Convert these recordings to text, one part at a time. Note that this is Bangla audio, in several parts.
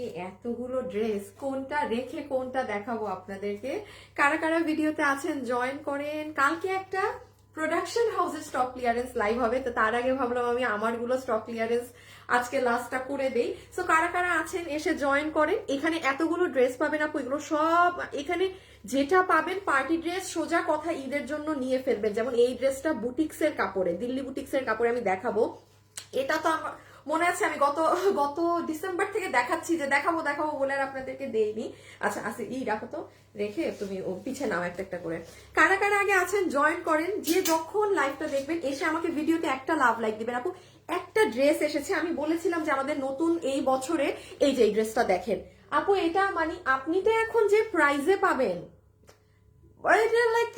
আজকে এতগুলো ড্রেস কোনটা রেখে কোনটা দেখাবো আপনাদেরকে। কারা কারা ভিডিওতে আছেন জয়েন করেন। কালকে একটা প্রোডাকশন হাউসের স্টক ক্লিয়ারেন্স লাইভ হবে, তো তার আগে ভাবলাম আমি আমারগুলো স্টক ক্লিয়ারেন্স আজকে লাস্টটা করে দেই। সো কারা কারা আছেন এসে জয়েন করেন। এখানে এতগুলো ড্রেস পাবেন আপু, এগুলো সব এখানে যেটা পাবেন পার্টি ড্রেস, সোজা কথা ঈদের জন্য নিয়ে ফেলবেন। যেমন এই ড্রেসটা বুটিক্সের কাপড়ে, দিল্লি বুটিক্সের কাপড়ে আমি দেখাবো। এটা তো আমার মনে আছে আমি গত গত ডিসেম্বর থেকে দেখাচ্ছি যে দেখাবো দেখাবো বলে আর আপনাদেরকে দেইনি। আচ্ছা আচ্ছা রাখো তো, রেখে তুমি পিছে নাও একটা একটা করে। কারা কারা আগে আছেন জয়েন করেন। যে যখন লাইভটা দেখবেন এসে আমাকে ভিডিওতে একটা লাভ লাইক দিবেন। আপু একটা ড্রেস এসেছে, আমি বলেছিলাম যে আমাদের নতুন এই বছরে এই যে এই ড্রেসটা দেখেন আপু, এটা মানে আপনি তো এখন যে প্রাইজে পাবেন লাইক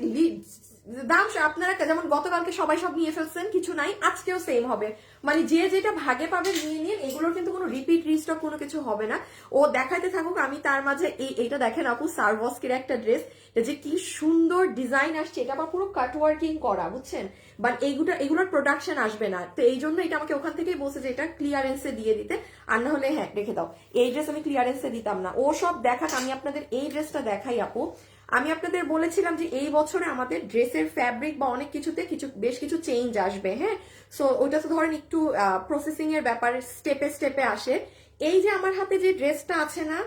দাম আপনারা যেমন গতকালকে সবাই সব নিয়ে ফেলছেন, কিছু নাই, আজকেও সেম হবে। মানে যে যেটা ভাগে পাবে নিয়ে নিন, এগুলোর কিন্তু কোনো রিপিট রিস্টক কোনো কিছু হবে না। ও দেখাইতে থাকুক, আমি তার মাঝে এইটা দেখেন আপু, সারভস্কের একটা ড্রেস, যে কি সুন্দর ডিজাইন আসছে। এটা আবার পুরো কাট ওয়ার্কিং করা, বুঝছেন, বাট এগুলোর প্রোডাকশন আসবে না। তো এই জন্য এটা আমাকে ওখান থেকেই বলছে যে এটা ক্লিয়ারেন্সে দিয়ে দিতে, আর না হলে হ্যাঁ রেখে দাও। এই ড্রেস আমি ক্লিয়ারেন্সে দিতাম না। ও সব দেখাক, আমি আপনাদের এই ড্রেসটা দেখাই আপু। আমি আপনাদের বলেছিলাম যে এই বছরে আমাদের ড্রেসের ফ্যাব্রিক বা অনেক কিছুতে বেশ কিছু চেঞ্জ আসবে। হ্যাঁ, সো ওইটা তো ধরেন একটু প্রসেসিং এর ব্যাপারে স্টেপে স্টেপে আসে। এই যে আমার হাতে যে ড্রেসটা আছে না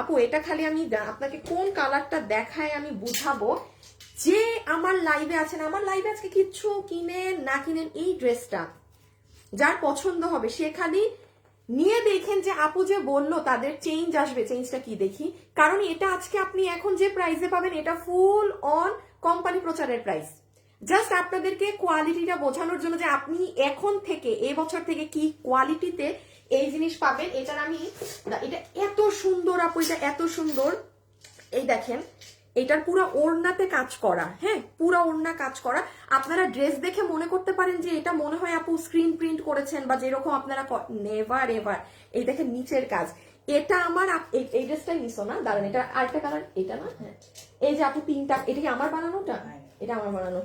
আপু, এটা খালি আমি আপনাকে কোন কালারটা দেখায় আমি বুঝাবো। যে আমার লাইভে আছেন, আমার লাইভে আজকে কিচ্ছু কিনেন না কিনেন, এই ড্রেসটা যার পছন্দ হবে সে খালি নিয়ে দেখেন যে আপু যে বললো তাদের চেঞ্জ আসবে, চেঞ্জটা কি দেখি। কারণ এটা আজকে আপনি এখন যে প্রাইসে পাবেন এটা ফুল অন কোম্পানি প্রচারের প্রাইস। জাস্ট আপনাদেরকে কোয়ালিটিটা বোঝানোর জন্য যে আপনি এখন থেকে এবছর থেকে কি কোয়ালিটিতে এই জিনিস পাবেন। এটার আমি এটা এত সুন্দর আপু, এটা এত সুন্দর। এই দেখেন এটার পুরো ওড়নাতে কাজ করা, হ্যাঁ পুরো ওড়না কাজ করা। আপনারা ড্রেস দেখে মনে করতে পারেন যে এটা মনে হয় আপু স্ক্রিন প্রিন্ট করেছেন বা যেরকম আপনারা নেভার এভার। এই দেখেন নিচের কাজ, এটা আমার এই ড্রেসটাই নিছো না, দাঁড়ান এটা আরেকটা কালার, এটা না, হ্যাঁ এই যে আপু তিনটা, এটা কি আমার বানানোটা? এটা আমার বানানো।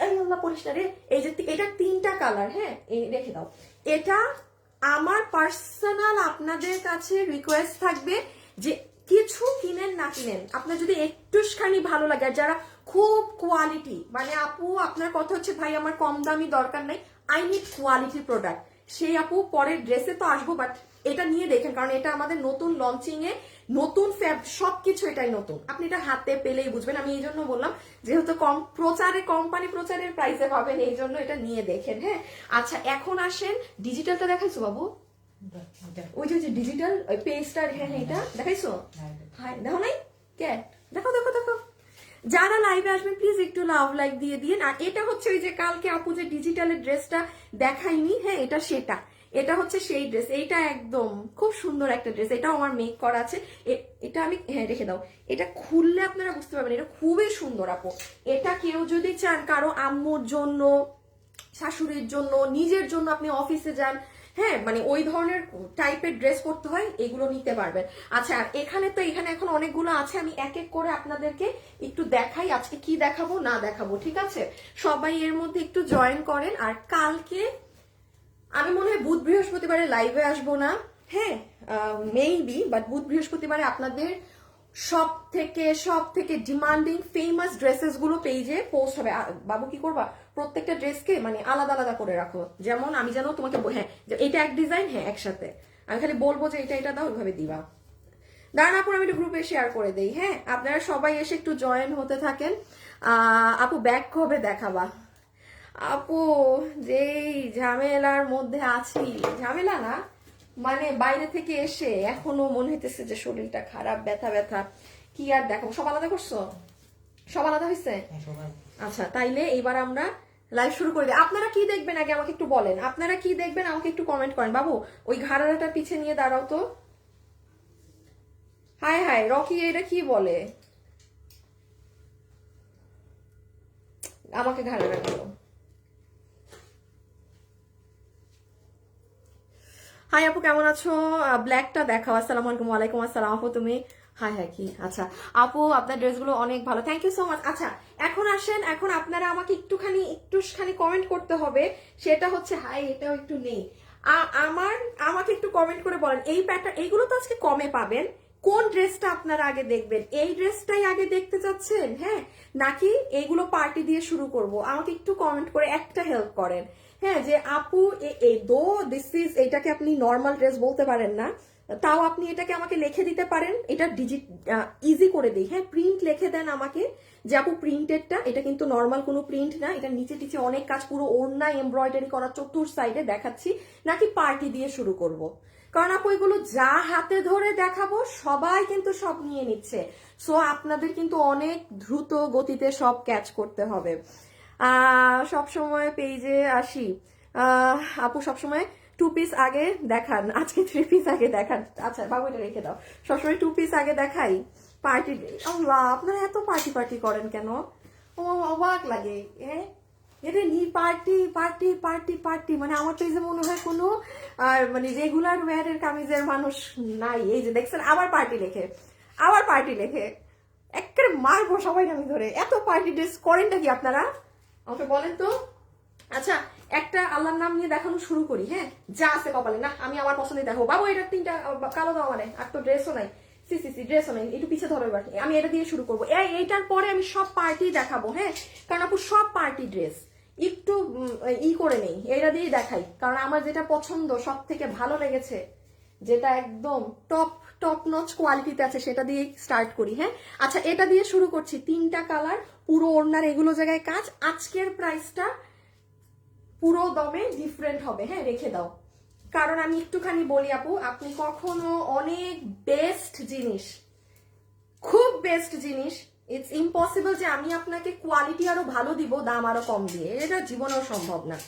এই আল্লাহ পরিষ্কার রে, এই যে এটা তিনটা কালার, হ্যাঁ রেখে দাও। এটা আমার পার্সোনাল আপনাদের কাছে রিকোয়েস্ট থাকবে যে কিছু কিনেন না কিনেন, আপনার যদি একটুখানি ভালো লাগে, আর যারা খুব কোয়ালিটি, মানে আপু আপনার কথা হচ্ছে ভাই আমার কম দামি দরকার নাই, আই নিড কোয়ালিটি প্রোডাক্ট, সেই আপু পরের ড্রেসে তো আসবো, বাট এটা নিয়ে দেখেন কারণ এটা আমাদের নতুন লঞ্চিং এ নতুন সবকিছু এটাই নতুন, আপনি এটা হাতে পেলেই বুঝবেন। আমি এই জন্য বললাম যেহেতু কম প্রচারে কোম্পানি প্রচারের প্রাইসে পাবেন, এই জন্য এটা নিয়ে দেখেন। হ্যাঁ আচ্ছা এখন আসেন, ডিজিটালটা দেখাইছো বাবু? ওই যে ডিজিটাল পেজটার, হ্যাঁ এটা দেখাইছো? হ্যাঁ দেখো নাই কে, দেখো দেখো দেখো। যারা লাইভে আসবেন প্লিজ একটু লাভ লাইক দিয়ে দিন। আর এটা হচ্ছে ওই যে কালকে আপু যে ডিজিটালের ড্রেসটা দেখাইনি, হ্যাঁ এটা সেটা, এটা হচ্ছে সেই ড্রেস। এইটা একদম খুব সুন্দর একটা ড্রেস, এটাও আমার মেক করা আছে। এটা আমি হ্যাঁ রেখে দাও, এটা খুললে আপনারা বুঝতে পারবেন এটা খুবই সুন্দর আপু। এটা কেউ যদি চান কারো আম্মুর জন্য, শাশুড়ির জন্য, নিজের জন্য, আপনি অফিসে যান, হ্যাঁ মানে ওই ধরনের টাইপের ড্রেস পরতে হয়, এগুলো নিতে পারবেন। আচ্ছা আর এখানে তো এখানে এখন অনেকগুলো আছে, আমি এক এক করে আপনাদেরকে একটু দেখাই আজকে কি দেখাবো না দেখাবো, ঠিক আছে? সবাই এর মধ্যে একটু জয়েন করেন। আর কালকে আমি মনে হয় বুধ বৃহস্পতিবারে লাইভে আসবো না, হ্যাঁ মেইবি, বাট বুধ বৃহস্পতিবারে আপনাদের সব থেকে ডিমান্ডিং ফেমাস ড্রেসেস গুলো পেজে পোস্ট হবে। বাবু কি করবা, প্রত্যেকটা ড্রেসকে মানে আলাদা আলাদা করে রাখো, যেমন আমি যেন তোমাকে হ্যাঁ এটা এক ডিজাইন, হ্যাঁ একসাথে আমি খালি বলবো যে এটা দাও, ওইভাবে দিবা। দাঁড়ান আপু আমি একটু গ্রুপে শেয়ার করে দেই। হ্যাঁ আপনারা সবাই এসে একটু জয়েন হতে থাকেন। আপু ব্যাক কবে দেখাবা? আপু যেই ঝামেলার মধ্যে আছি, ঝামেলা না মানে বাইরে থেকে এসে এখনো মনে হইতেছে যে শরীরটা খারাপ, ব্যথা ব্যথা, কি আর দেখাবো। সব আলাদা করছো? সব আলাদা হয়েছে? আচ্ছা তাইলে এবার আমরা লাইভ শুরু করে দিই। আপনারা কি দেখবেন আগে আমাকে একটু বলেন, আপনারা কি দেখবেন আমাকে একটু কমেন্ট করেন। বাবু ওই ঘাড়াটা পিছে নিয়ে দাঁড়াও তো। হায় হায় রকি এটা কি বলে, আমাকে ঘাড়াটা দিও। হাই আপু কেমন আছো? ব্ল্যাকটা দেখাও। আসসালামু আলাইকুম। ওয়ালাইকুম আসসালাম আপু, তুমি হাই হাই কি? আচ্ছা আপু আপনার ড্রেসগুলো অনেক ভালো, থ্যাংক ইউ সো মাচ। আচ্ছা এখন আসেন, এখন আপনারা আমাকে একটুখানি কমেন্ট করতে হবে, সেটা হচ্ছে হাই এটাও একটু নেই। আমাকে একটু কমেন্ট করে বলেন এই প্যাটার্ন, এইগুলো তো আজকে কমে পাবেন, কোন ড্রেসটা আপনারা আগে দেখবেন? এই ড্রেসটাই আগে দেখতে চাচ্ছেন, হ্যাঁ, নাকি এইগুলো পার্টি দিয়ে শুরু করব? আমাকে একটু কমেন্ট করে একটা হেল্প করেন, হ্যাঁ, যে আপু এটাকে আপনি নর্মাল ড্রেস বলতে পারেন না, তাও আপনি এটাকে আমাকে লিখে দিতে পারেন, এটা ইজি করে দিই, হ্যাঁ, প্রিন্ট লিখে দেন আমাকে যে আপু প্রিন্টেডটা, এটা কিন্তু নর্মাল কোনো প্রিন্ট না, এটা নিচে টিচে অনেক কাজ, পুরো ওড়না এমব্রয়ডারি করা চতুর সাইডে দেখাচ্ছি, নাকি পার্টি দিয়ে শুরু করব? কারণ আপু এগুলো যা হাতে ধরে দেখাবো সবাই কিন্তু সব নিয়ে নিচ্ছে, সো আপনাদের কিন্তু অনেক দ্রুত গতিতে সব ক্যাচ করতে হবে। সব সময় পেজে আসি, আপু সবসময় 2 পিস আগে দেখান, আজকে 3 পিস আগে দেখান। আচ্ছা বাবু এটা রেখে দাও, সবসময় 2 পিস আগে দেখাই পার্টি। আল্লাহ, আপনারা এত পার্টি পার্টি করেন কেন? ও অবাক লাগে, এটা নি পার্টি পার্টি পার্টি পার্টি, মানে আমার তো এই যে মনে হয় কোনো মানে রেগুলার ওয়্যারের কামিজের মানুষ নাই। এই যে দেখছেন আবার পার্টি লেখে, আবার পার্টি লেখে, একেবারে মারবো সবাই আমি ধরে। এত পার্টি ড্রেস করেনটা কি আপনারা আমাকে বলেন তো? আচ্ছা একটা আল্লাহর নাম নিয়ে দেখানো শুরু করি, হ্যাঁ, যা আছে কপালে, না আমি আমার পছন্দের দেখো বাবু, এটা 3টা কালো দাও, মানে আর তো ড্রেসও নাই, ড্রেসও নাই, একটু পিছিয়ে ধরো এবার, আমি এটা দিয়ে শুরু করবো। এইটার পরে আমি সব পার্টি দেখাবো, হ্যাঁ, কারণ আপু সব পার্টি ড্রেস একটু করে নেই, এটা দিয়ে দেখাই, কারণ আমার যেটা পছন্দ সব থেকে ভালো লেগেছে, যেটা একদম টপ টপ নচ কোয়ালিটিতে আছে, সেটা দিয়ে স্টার্ট করি, হ্যাঁ। আচ্ছা এটা দিয়ে শুরু করছি, 3টা কালার, পুরো ওড়নার এগুলো জায়গায় কাজ, আজকের প্রাইসটা পুরো দমে ডিফারেন্ট হবে, হ্যাঁ, রেখে দাও। কারণ আমি একটুখানি বলি আপু, আপনি কখনো অনেক বেস্ট জিনিস, খুব বেস্ট জিনিস, ইটস ইম্পসিবল যে আমি আপনাকে কোয়ালিটি আরো ভালো দিব দাম আরো কম দিয়ে, এটা জীবনেও সম্ভব না।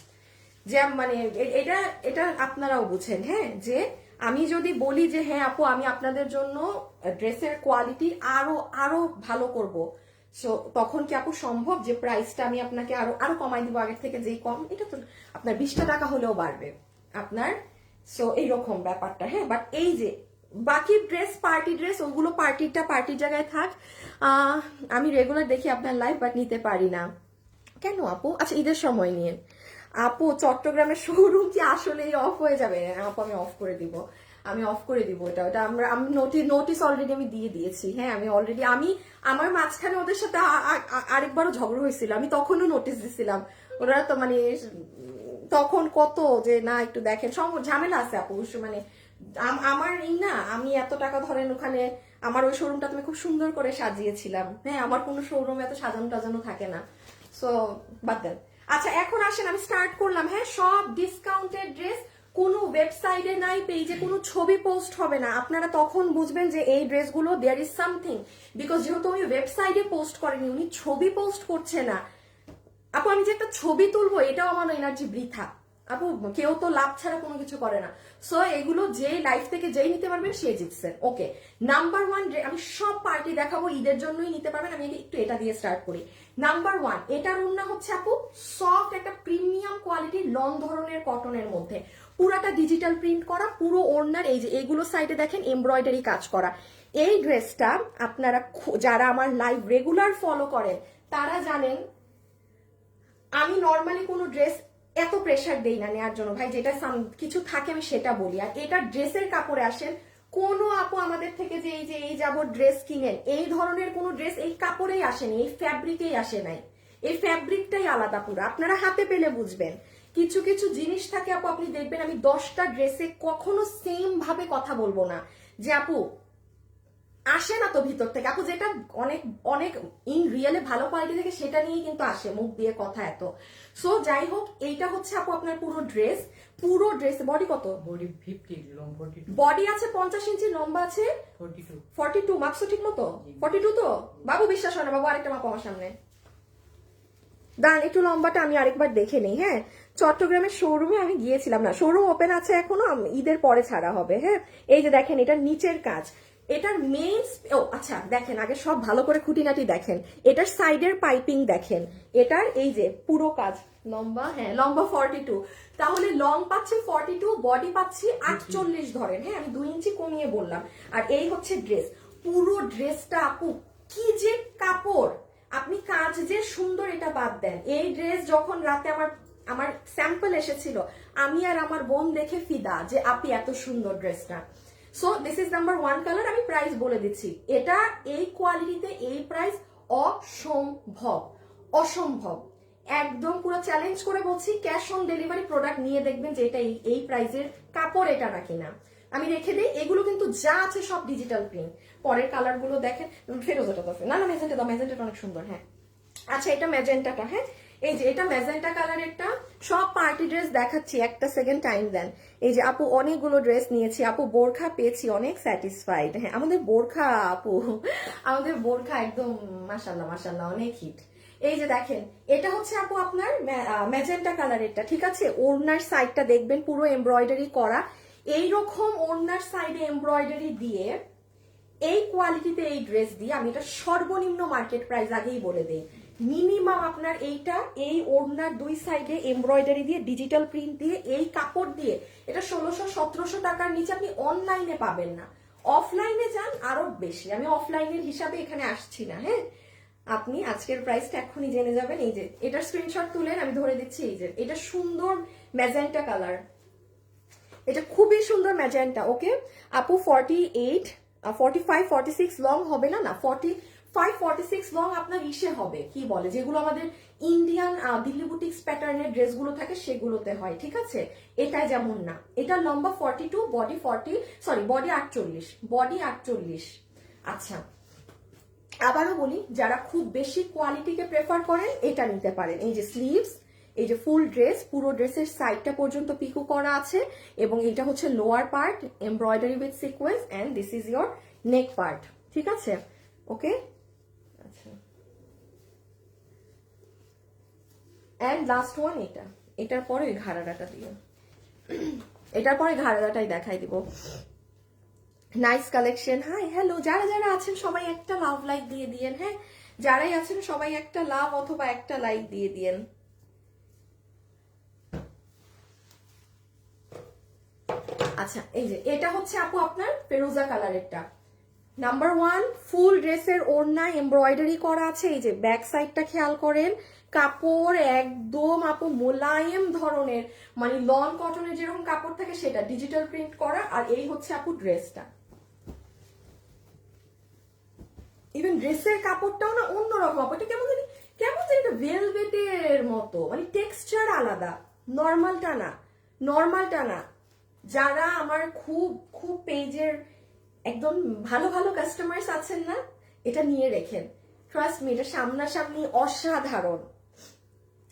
যে মানে এটা এটা আপনারাও বুঝেন, হ্যাঁ, যে আমি যদি বলি যে হ্যাঁ আপু আমি আপনাদের জন্য ড্রেসের কোয়ালিটি আরো আরো ভালো করব, সো তখন কি আপু সম্ভব যে প্রাইসটা আমি আপনাকে আরো আরো কমাই দিব আগের থেকে, যেই কম, এটা তো আপনার 20টা টাকা হলেও বাড়বে আপনার, সো এইরকম ব্যাপারটা, হ্যাঁ। বাট এই যে বাকি ড্রেস পার্টি ড্রেস, ওগুলো পার্টিটা পার্টির জায়গায় থাক। আমি রেগুলার দেখি আপনার লাইভ, বাট নিতে পারি না কেন আপু? আচ্ছা ঈদের সময় নিয়ে আপু, চট্টগ্রামের শোরুম কি আসলেই অফ হয়ে যাবে? আপু আমি অফ করে দিব, আমি অফ করে দিব, এটা আমি নোটিস অলরেডি আমি দিয়ে দিয়েছি, হ্যাঁ, আমি অলরেডি আমার মাঝখানে ওদের সাথে আরেকবারও ঝগড়া হয়েছিল, আমি তখনও নোটিস দিছিলাম, ওরা তো মানে তখন কত যে না একটু দেখেন, ঝামেলা আছে আপু, মানে আমার না, আমি এত টাকা ধরেন ওখানে, আমার ওই শোরুমটা তুমি খুব সুন্দর করে সাজিয়েছিলাম, হ্যাঁ, আমার কোনো শোরুমে এত সাজানো টাজানো থাকে না, সো বাদ দেন। আচ্ছা এখন আসেন, আমি স্টার্ট করলাম, হ্যাঁ, সব ডিসকাউন্টেড ড্রেস, কোনো ওয়েবসাইটে নাই, পেজে কোনো ছবি পোস্ট হবে না, আপনারা তখন বুঝবেন যে এই ড্রেসগুলো দেয়ার ইজ সামথিং, বিকজ যেহেতু উনি ওয়েবসাইটে পোস্ট করেনি, উনি ছবি পোস্ট করছে না। আপু আমি যে একটা ছবি তুলবো এটাও আমার এনার্জি বৃথা আপু, কেউ তো লাভ ছাড়া কোনো কিছু করে না, সো এগুলো যে লাইফ থেকে যেই নিতে পারবেন সে জিতছেন। ওকে, নাম্বার 1 আমি সব পার্টি দেখাবো, ঈদের জন্যই নিতে পারবেন, আমি একটু এটা দিয়ে স্টার্ট করি। নাম্বার 1, এটার ওড়না হচ্ছে আপু সফট একটা প্রিমিয়াম কোয়ালিটির লং ধরনের কটনের মধ্যে, পুরাটা ডিজিটাল প্রিন্ট করা, পুরো ওড়নার এই যে এগুলো সাইডে দেখেন এমব্রয়ডারি কাজ করা। এই ড্রেসটা আপনারা যারা আমার লাইভ রেগুলার ফলো করেন তারা জানেন আমি নর্মালি কোনো ড্রেস এত প্রেশার দেই না নেওয়ার জন্য, ভাই যেটা কিছু থাকে আমি সেটা বলি। আর এটা ড্রেসের কাপড়ে আসেন, কোনো আপু আমাদের থেকে যে এই যাব ড্রেস কিনেন, এই ধরনের কোনো ড্রেস এই কাপড়েই আসেনি, এই ফ্যাব্রিকেই আসে নাই, এই ফ্যাব্রিকটাই আলাদা পুরো, আপনারা হাতে পেলে বুঝবেন। কিছু কিছু জিনিস থাকে আপু, আপনি দেখবেন আমি 10টা ড্রেসে কখনো সেম ভাবে কথা বলবো না, যে আপু আসে না তো ভিতর থেকে আপু, যেটা অনেক অনেক ইন রিয়েলে ভালো কোয়ালিটি থেকে সেটা নিয়েই কিন্তু আসে মুখ দিয়ে কথা এত। সো যাই হোক, এইটা হচ্ছে আপু আপনার পুরো ড্রেস, পুরো ড্রেস বডি কত? বডি 50, লং 42, বডি আছে 50 ইঞ্চি, লম্বা আছে 42 মাপছো ঠিক মতো? 42 তো বাবু, বিশ্বাস হয় না বাবু, আরেকটা মাপ আমার সামনে দাঁড়ান, একটু লম্বাটা আমি আরেকবার দেখে নেই, হ্যাঁ। চট্টগ্রামের শোরুমে আমি গিয়েছিলাম না, শোরুম ওপেন আছে এখনো, ঈদের পরে ছাড়া হবে, হ্যাঁ। এই যে দেখেন এটার নিচের কাজ, এটার মেইন, ও আচ্ছা দেখেন আগে সব ভালো করে খুঁটিনাটি দেখেন, এটার সাইডের পাইপিং দেখেন, এটার এই যে পুরো কাজ, লম্বা, হ্যাঁ লম্বা 42, তাহলে লং পাচ্ছি 42, বডি পাচ্ছি 48 ধরেন, হ্যাঁ আমি 2 ইঞ্চি কমিয়ে বললাম। আর এই হচ্ছে ড্রেস, পুরো ড্রেসটা আপু কি যে কাপড়, আপনি কাজ যে সুন্দর এটা বাদ দেন, এই ড্রেস যখন রাতে আমার আমার স্যাম্পল এসেছিল, আমি আর আমার বোন দেখে ফিদা যে আপি এত সুন্দর ড্রেসটা। So this is number 1 colour. আমি প্রাইস বলে দিচ্ছি, এটা এই কোয়ালিটিতে এই প্রাইস অসম্ভব, অসম্ভব, একদম পুরো চ্যালেঞ্জ করে বলছি। ক্যাশ অন ডেলিভারি প্রোডাক্ট নিয়ে দেখবেন যে এটা এই প্রাইসের কাপড় এটা না কিনা। আমি রেখে দিই, এগুলো কিন্তু যা আছে সব ডিজিটাল প্রিন্ট। পরের কালার গুলো দেখেন, ফেরোজাটা তো না না ম্যাজেন্টা দাও, ম্যাজেন্টাটা অনেক সুন্দর। হ্যাঁ আচ্ছা, এটা ম্যাজেন্টাটা, হ্যাঁ এই যে এটা ম্যাজেন্টা কালারেরটা। সব পার্টি ড্রেস দেখাচ্ছি, একটা সেকেন্ড টাইম দেন। এই যে আপু অনেকগুলো ড্রেস নিয়েছি, আপু বোরখা পেয়েছি, অনেক স্যাটিসফাইড। হ্যাঁ আমাদের বোরখা আপু, আমাদের বোরখা একদম মাশাল্লাহ মাশাল্লাহ অনেক হিট। এই যে দেখেন, এটা হচ্ছে আপু আপনার ম্যাজেন্টা কালারেরটা, ঠিক আছে। ওড়নার সাইডটা দেখবেন পুরো এমব্রয়ডারি করা, এইরকম ওড়নার সাইডে এমব্রয়ডারি দিয়ে এই কোয়ালিটিতে এই ড্রেস দিয়ে আমি এটা সর্বনিম্ন মার্কেট প্রাইস আগেই বলে দেই, মিনিমাম আপনার এইটা এই ওড়নার 2 সাইডে এমব্রয়ডারি দিয়ে ডিজিটাল প্রিন্ট দিয়ে এই কাপড় দিয়ে এটা 1600-1700 টাকার নিচে আপনি অনলাইনে পাবেন না। অফলাইনে যান আরো বেশি, আমি অফলাইনের হিসাবে এখানে আসছি না। হ্যাঁ আপনি আজকের প্রাইসটা এখনই জেনে যাবেন। এই যে এটার স্ক্রিনশট তুলেন, আমি ধরে দিচ্ছি। এই যে এটা সুন্দর ম্যাজেন্টা কালার, এটা খুবই সুন্দর ম্যাজেন্টা। ওকে আপু 48 45 46 লং হবে না, না 45 46 লং আপনার ইসে হবে, কি বলে যেগুলো আমাদের ইন্ডিয়ান দিল্লি বুটিক্স প্যাটার্নের ড্রেসগুলো থাকে সেগুলোতে হয়, ঠিক আছে। এটা যেমন না, এটা লম্বা 42, বডি 40, সরি বডি 48, বডি 48। আচ্ছা আবারও বলি, যারা খুব বেশি কোয়ালিটিকে প্রেফার করেন এটা নিতে পারেন। এই যে স্লিভস, এই যে ফুল ড্রেস, পুরো ড্রেসের সাইডটা পর্যন্ত পিকো করা আছে, এবং এটা হচ্ছে lower part embroidery with sequence, and this is your neck part, ঠিক আছে। ওকে আচ্ছা, এন্ড লাস্ট ওয়ান এটা, এটার পরে ওই ঘাড়াটা দিয়ে, এটার পরে ঘাড়াটাই দেখাই দিব। Nice collection. হাই হ্যালো, যারা যারা আছেন সবাই একটা লাভ লাইক দিয়ে দিয়েন। হ্যাঁ যারাই আছেন সবাই একটা লাভ অথবা একটা লাইক দিয়ে দিয়েন। আচ্ছা এই যে এটা হচ্ছে আপু আপনার ফেরোজা কালারেরটা, নাম্বার 1 ফুল ড্রেসের ওড়না এমব্রয়ডারি করা আছে। এই যে ব্যাক সাইডটা খেয়াল করেন, কাপড় একদম আপু মোলায়েম ধরনের, মানে লন কটনের যেরকম কাপড় থাকে সেটা ডিজিটাল প্রিন্ট করা। আর এই হচ্ছে আপু ড্রেসটা, ইভেন ড্রেসের কাপড়টাও না অন্যরকম আপু, এটা কেমন জানি এটা ভেলভেটের মতো, মানে টেক্সচার আলাদা, নর্মালটা না, নর্মালটা না। যারা আমার খুব খুব পেজের একদম ভালো ভালো কাস্টমার্স আছেন না, এটা নিয়ে রেখেন, ট্রাস্ট মি, এটা সামনাসামনি অসাধারণ।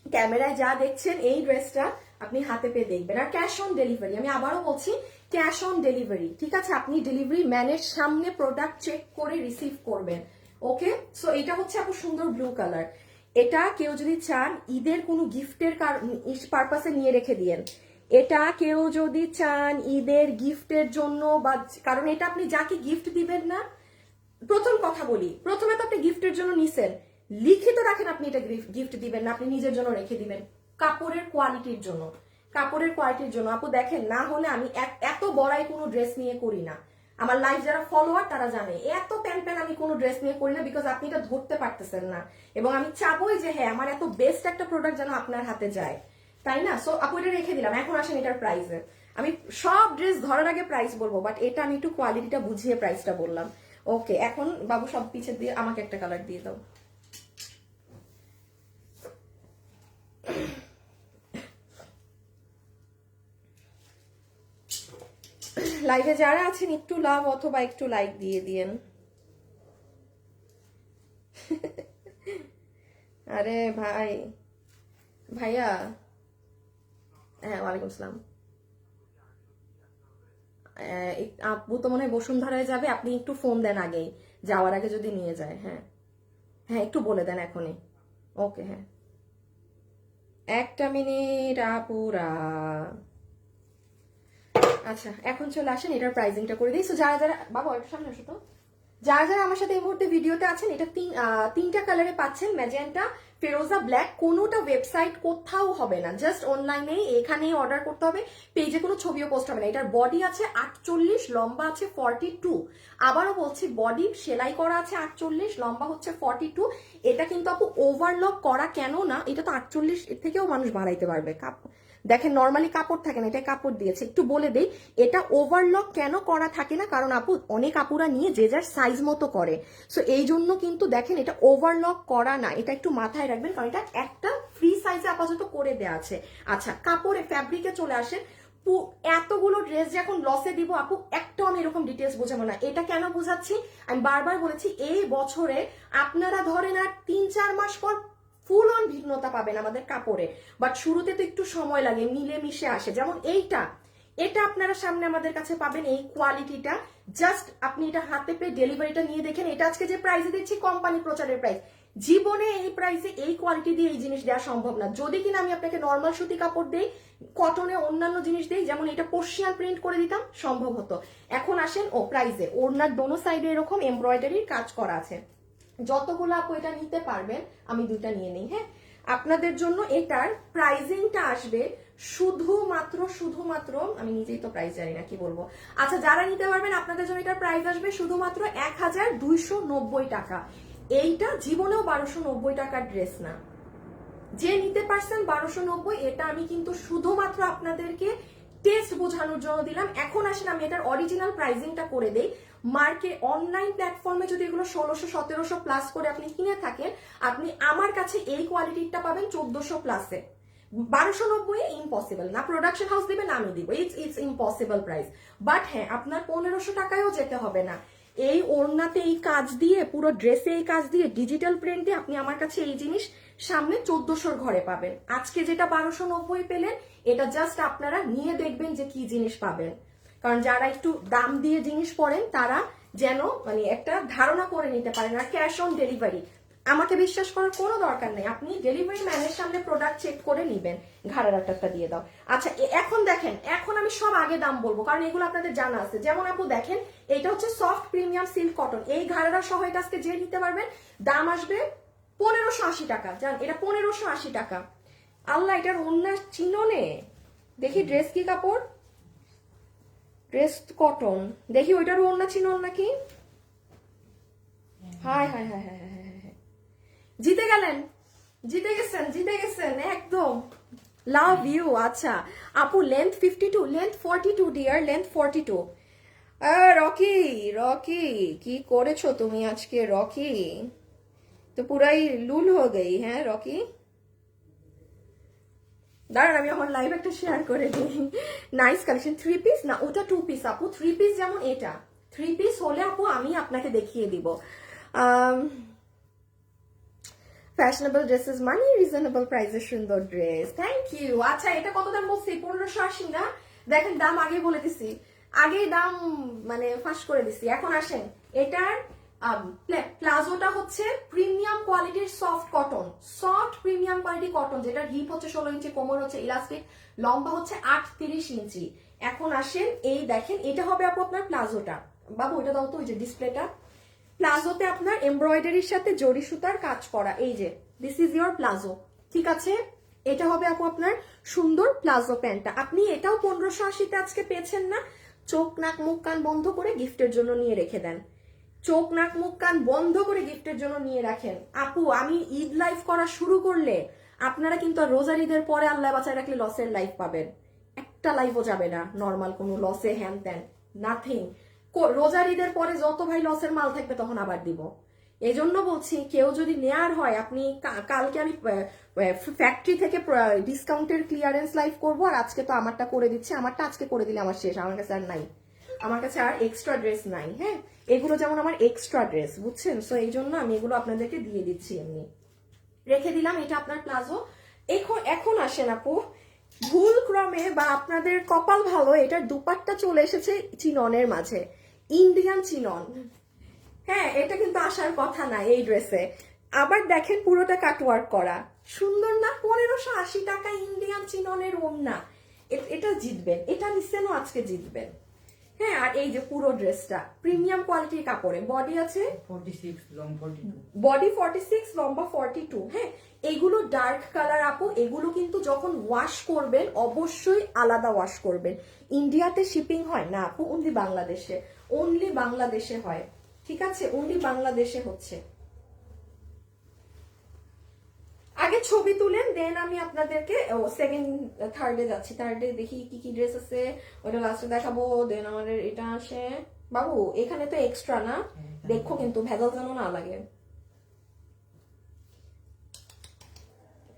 ক্যামেরায় যা দেখছেন এই ড্রেসটা আপনি হাতে পেয়ে দেখবেন। আর ক্যাশ অন ডেলিভারি, আমি আবারও বলছি ক্যাশ অন ডেলিভারি, ঠিক আছে। আপনি ডেলিভারি ম্যানের সামনে প্রোডাক্ট চেক করে রিসিভ করবেন। ওকে সো এটা হচ্ছে আপু সুন্দর ব্লু কালার, এটা কেউ যদি চান ঈদের কোনো গিফটের পারপাসে নিয়ে রেখে দিয়েন, এটা কেউ যদি চান ঈদের গিফটের জন্য, বা কারণ এটা আপনি যাকে গিফট দিবেন না, প্রথম কথা বলি, প্রথমে তো আপনি গিফটের জন্য নিছেন, লিখিত রাখেন আপনি এটা গিফট দিবেন না, আপনি নিজের জন্য রেখে দিবেন, কাপড়ের কোয়ালিটির জন্য, কাপড়ের কোয়ালিটির জন্য। আপু দেখেন, না হলে আমি এত বড়াই কোনো ড্রেস নিয়ে করি না। আমার লাইফ যারা ফলোয়ার তারা জানে এত প্যান প্যান আমি কোনো ড্রেস নিয়ে করি না, বিকজ আপনি এটা ধরতে পারতেছেন না, এবং আমি চাবোই যে হ্যাঁ আমার এত বেস্ট একটা প্রোডাক্ট যেন আপনার হাতে যায়, তাই না। সো আপু এটা রেখে দিলাম। এখন আসেন এটার প্রাইসে, আমি সব ড্রেস ধরার আগে প্রাইস বলবো, বাট এটা আমি একটু কোয়ালিটিটা বুঝিয়ে প্রাইসটা বললাম। ওকে এখন বাবু সব পিছে দিয়ে আমাকে একটা কালার দিয়ে দাও। লাইভে যারা আছেন একটু লাভ অথবা একটু লাইক দিয়ে দিয়েন। আরে ভাই, ভাইয়া, হ্যাঁ ওয়ালাইকুম আসসালাম। আপু তো মনে হয় বসুন্ধরায় যাবে, আপনি একটু ফোন দেন আগেই, যাওয়ার আগে যদি নিয়ে যায়। হ্যাঁ হ্যাঁ একটু বলে দেন এখনই। ওকে হ্যাঁ, একটা মিনিট আপুরা। আচ্ছা এখন চলে আসেন, এটার প্রাইসিংটা করে দিই। সো যারা যারা, বাবা একটু সামনে আসো তো, যারা যারা আমার সাথে এই মুহূর্তে ভিডিওতে আছেন, এটা তিনটা কালারে পাচ্ছেন, ম্যাজেন্টা, ফেরোজা, ব্ল্যাক। কোনোটা ওয়েবসাইট কোথাও হবে না, জাস্ট অনলাইনে এখানেই অর্ডার করতে হবে, পেজে কোনো ছবিও পোস্ট হবে না। এটার বডি আছে 48, লম্বা আছে 42। আবারও বলছি, বডি সেলাই করা আছে 48, লম্বা হচ্ছে 42। এটা কিন্তু আপু ওভারলক করা কেন না, এটা তো 48 এর থেকেও মানুষ বাড়াইতে পারবে। দেখেন নর্মালি কাপড় থাকে না, এটা কাপড় দিয়েছে। একটু বলে দেই, এটা ওভারলক কেন করা থাকে না, কারণ আপু অনেক আপুরা নিয়ে যে যার সাইজ মতো করে, সো এই জন্য কিন্তু দেখেন এটা ওভারলক করা না, এটা একটু মাথায় রাখবেন, কারণ এটা একটা ফ্রি সাইজে আপাতত করে দেওয়া আছে। আচ্ছা, কাপড়ে ফ্যাব্রিকে চলে আসে। এতগুলো ড্রেস যে এখন লসে দিব আপু, একটাও আমি এরকম ডিটেলস বোঝাবো না। এটা কেন বোঝাচ্ছি, আমি বারবার বলেছি, এই বছরে আপনারা ধরেন আর 3-4 মাস পর ফুল অন ভিন্নতা পাবেন আমাদের কাপড়ে, বাট শুরুতে তো একটু সময় লাগে, মিলে মিশে আসে। যেমন এটা আপনারা সামনে আমাদের কাছে পাবেন, এই কোয়ালিটিটা জাস্ট আপনি এটা হাতে পেয়ে ডেলিভারিটা নিয়ে দেখেন। এটা আজকে যে প্রাইসে দিচ্ছি কোম্পানি প্রচারের প্রাইস, জীবনে এই প্রাইসে এই কোয়ালিটি দিয়ে এই জিনিস দেওয়া সম্ভব না। যদি কিনা আমি আপনাকে নর্মাল সুতি কাপড় দেই, কটনে অন্যান্য জিনিস দেই, যেমন এটা পর্শিয়ান প্রিন্ট করে দিতাম, সম্ভব হতো। এখন আসেন প্রাইসে, ওড়নার দোনো সাইডে এরকম এমব্রয়ডারির কাজ করা আছে। যতগুলো আপু এটা নিতে পারবেন, আমি দুইটা নিয়ে নেই। হ্যাঁ, আপনাদের জন্য এটার প্রাইজিংটা আসবে শুধুমাত্র আমি নিজেই তো প্রাইস জানি না কি বলবো। আচ্ছা, যারা নিতে পারবেন আপনাদের জন্য এটার প্রাইস আসবে শুধুমাত্র 1290 টাকা। এইটা জীবনেও 1290 টাকার ড্রেস না। যে নিতে পারছেন 1290, এটা আমি কিন্তু শুধুমাত্র আপনাদেরকে টেস্ট বোঝানোর জন্য দিলাম। এখন আসেন আমি এটার অরিজিনাল প্রাইজিংটা করে দেই। অনলাইন প্ল্যাটফর্মে যদি এগুলো 1600-1700 প্লাস করে আপনি কিনে থাকেন, আপনি আমার কাছে এই কোয়ালিটিটা পাবেন 1400 প্লাসে। 1290 ইম্পসিবল না, প্রোডাকশন হাউস দিবে না আমি দিব, ইটস ইম্পসিবল প্রাইস। বাট হ্যাঁ, আপনার 1500 টাকায়ও যেতে হবে না। এই ওড়নাতে এই কাজ দিয়ে, পুরো ড্রেসে এই কাজ দিয়ে, ডিজিটাল প্রিন্ট দিয়ে আপনি আমার কাছে এই জিনিস সামনে 1400 ঘরে পাবেন। আজকে যেটা 1290 পেলেন, এটা জাস্ট আপনারা নিয়ে দেখবেন যে কি জিনিস পাবেন। কারণ যারা একটু দাম দিয়ে জিনিস পড়েন, তারা যেন মানে একটা ধারণা করে নিতে পারেন। আর ক্যাশ অন ডেলিভারি আমাকে বিশ্বাস করার কোনো দরকার নেই, আপনি ডেলিভারি ম্যানের সামনে প্রোডাক্ট চেক করে নিবেন, ঘাড়ের একটা দিয়ে দাও। আচ্ছা, এখন দেখেন, এখন আমি সব আগে দাম বলবো, কারণ এগুলো আপনাদের জানা আছে। যেমন আপু দেখেন, এটা হচ্ছে সফট প্রিমিয়াম সিল্ক কটন, এই ঘাড়েরা সহ এটা আজকে যে নিতে পারবেন, দাম আসবে 1580 টাকা। জান, এটা 1580 টাকা। আল্লাহ, এটার ওড়না চিননে দেখি, ড্রেস কি কাপড়, ড্রেস কটন, দেখি ওইটার ওড়না চিনন নাকি। Hi hi hi hi hi, জিতে গেলেন, জিতে গেছেন একদম। Love you. আচ্ছা আপু, length 52, length 42 dear, length 42। Rocky কি করেছো তুমি আজকে রকি? তো পুরাই লুল হয়ে গই। হ্যাঁ রকি, দাঁড়ান আমি আমার লাইভ একটা শেয়ার করে দিই। Nice collection. 3 পিস না, ওটা 2 পিস আপু। 3 পিস যেমন এটা 3 পিস হলে আপু আমি আপনাকে দেখিয়ে দিব। ফ্যাশনেবল ড্রেসেস মানে রিজনেবল প্রাইসে সুন্দর ড্রেস। Thank you. আচ্ছা, এটা কত দাম বলছি? 1580 না? দেখেন দাম আগে বলে দিছি, আগেই দাম মানে ফাঁস করে দিছি। এখন আসেন, এটার প্লাজোটা হচ্ছে প্রিমিয়াম কোয়ালিটির soft cotton, soft premium quality cotton, যেটার হিপ হচ্ছে 16 ইঞ্চি, কোমর হচ্ছে ইলাস্টিক, লম্বা হচ্ছে 38 ইঞ্চি। এখন আসেন, এই দেখেন, এটা হবে আপু আপনার প্লাজোটা। বাবু এটা দাও তো, ওই যে ডিসপ্লেটা। প্লাজোতে আপনার এমব্রয়ডারির সাথে জরি সুতার কাজ করা, এই যে দিস ইজ ইয়োর প্লাজো। ঠিক আছে, এটা হবে আপু আপনার সুন্দর প্লাজো প্যান্টটা। আপনি এটাও 1580-তে আজকে পেয়েছেন না? চোখ নাক মুখ কান বন্ধ করে গিফটের জন্য নিয়ে রেখে দেন, চোখ নাক মুখ কান বন্ধ করে গিফটের জন্য নিয়ে রাখেন। আপু আমি ঈদ লাইভ করা শুরু করলে আপনারা কিন্তু আর রোজার ঈদের পরে আল্লাহ বাঁচায় রাখলে লসের লাইভ পাবেন। একটা লাইভও যাবে না নর্মাল কোনো লসে, হ্যান ত্যান নাথিং। রোজার ঈদের পরে যত ভাই লসের মাল থাকবে তখন আবার দিব। এই জন্য বলছি, কেউ যদি নেয়ার হয়, আপনি কালকে আমি ফ্যাক্টরি থেকে ডিসকাউন্টের ক্লিয়ারেন্স লাইভ করবো, আর আজকে তো আমারটা করে দিচ্ছে, আমারটা আজকে করে দিলে আমার শেষ, আমার কাছে আর নাই, আমার কাছে আর এক্সট্রা ড্রেস নাই। হ্যাঁ, এগুলো যেমন আমার এক্সট্রা ড্রেস, বুঝছেন? সো এই জন্য আমি এগুলো আপনাদেরকে দিয়ে দিচ্ছি, এমনি রেখে দিলাম। এটা আপনার প্লাজো। এখন আসেন আপু, ভুল ক্রমে বা আপনাদের কপাল ভালো, এটার দুপাট্টা চলে এসেছে চিননের মাঝে, ইন্ডিয়ান চিনন। হ্যাঁ, এটা কিন্তু আসার কথা না এই ড্রেসে। আবার দেখেন পুরোটা কাটওয়ার্ক করা, সুন্দর না? 1580 টাকা ইন্ডিয়ান চিননের ওড়না। এটা জিতবেন, এটা নিশ্চয়ই আজকে জিতবেন। হ্যাঁ, আর এই যে পুরো ড্রেসটা প্রিমিয়াম কোয়ালিটির কাপড়ে, বডি আছে 46 লং 42 বডি 46, লম্বা 42। হ্যাঁ, এগুলো ডার্ক কালার আপু, এগুলো কিন্তু যখন ওয়াশ করবেন অবশ্যই আলাদা ওয়াশ করবেন। ইন্ডিয়াতে শিপিং হয় না আপু, অনলি বাংলাদেশে হয়, ঠিক আছে, অনলি বাংলাদেশে হচ্ছে। আগে ছবি তুলেন, দেন আমি আপনাদেরকে সেকেন্ড থার্ডে যাচ্ছি। থার্ডে দেখি কি কি ড্রেস আছে, ওটা লাস্টে দেখাবো। দেন আমাদের এটা আসে, বাবু এখানে তো এক্সট্রা না, দেখো কিন্তু ভেজাল যেন না লাগে।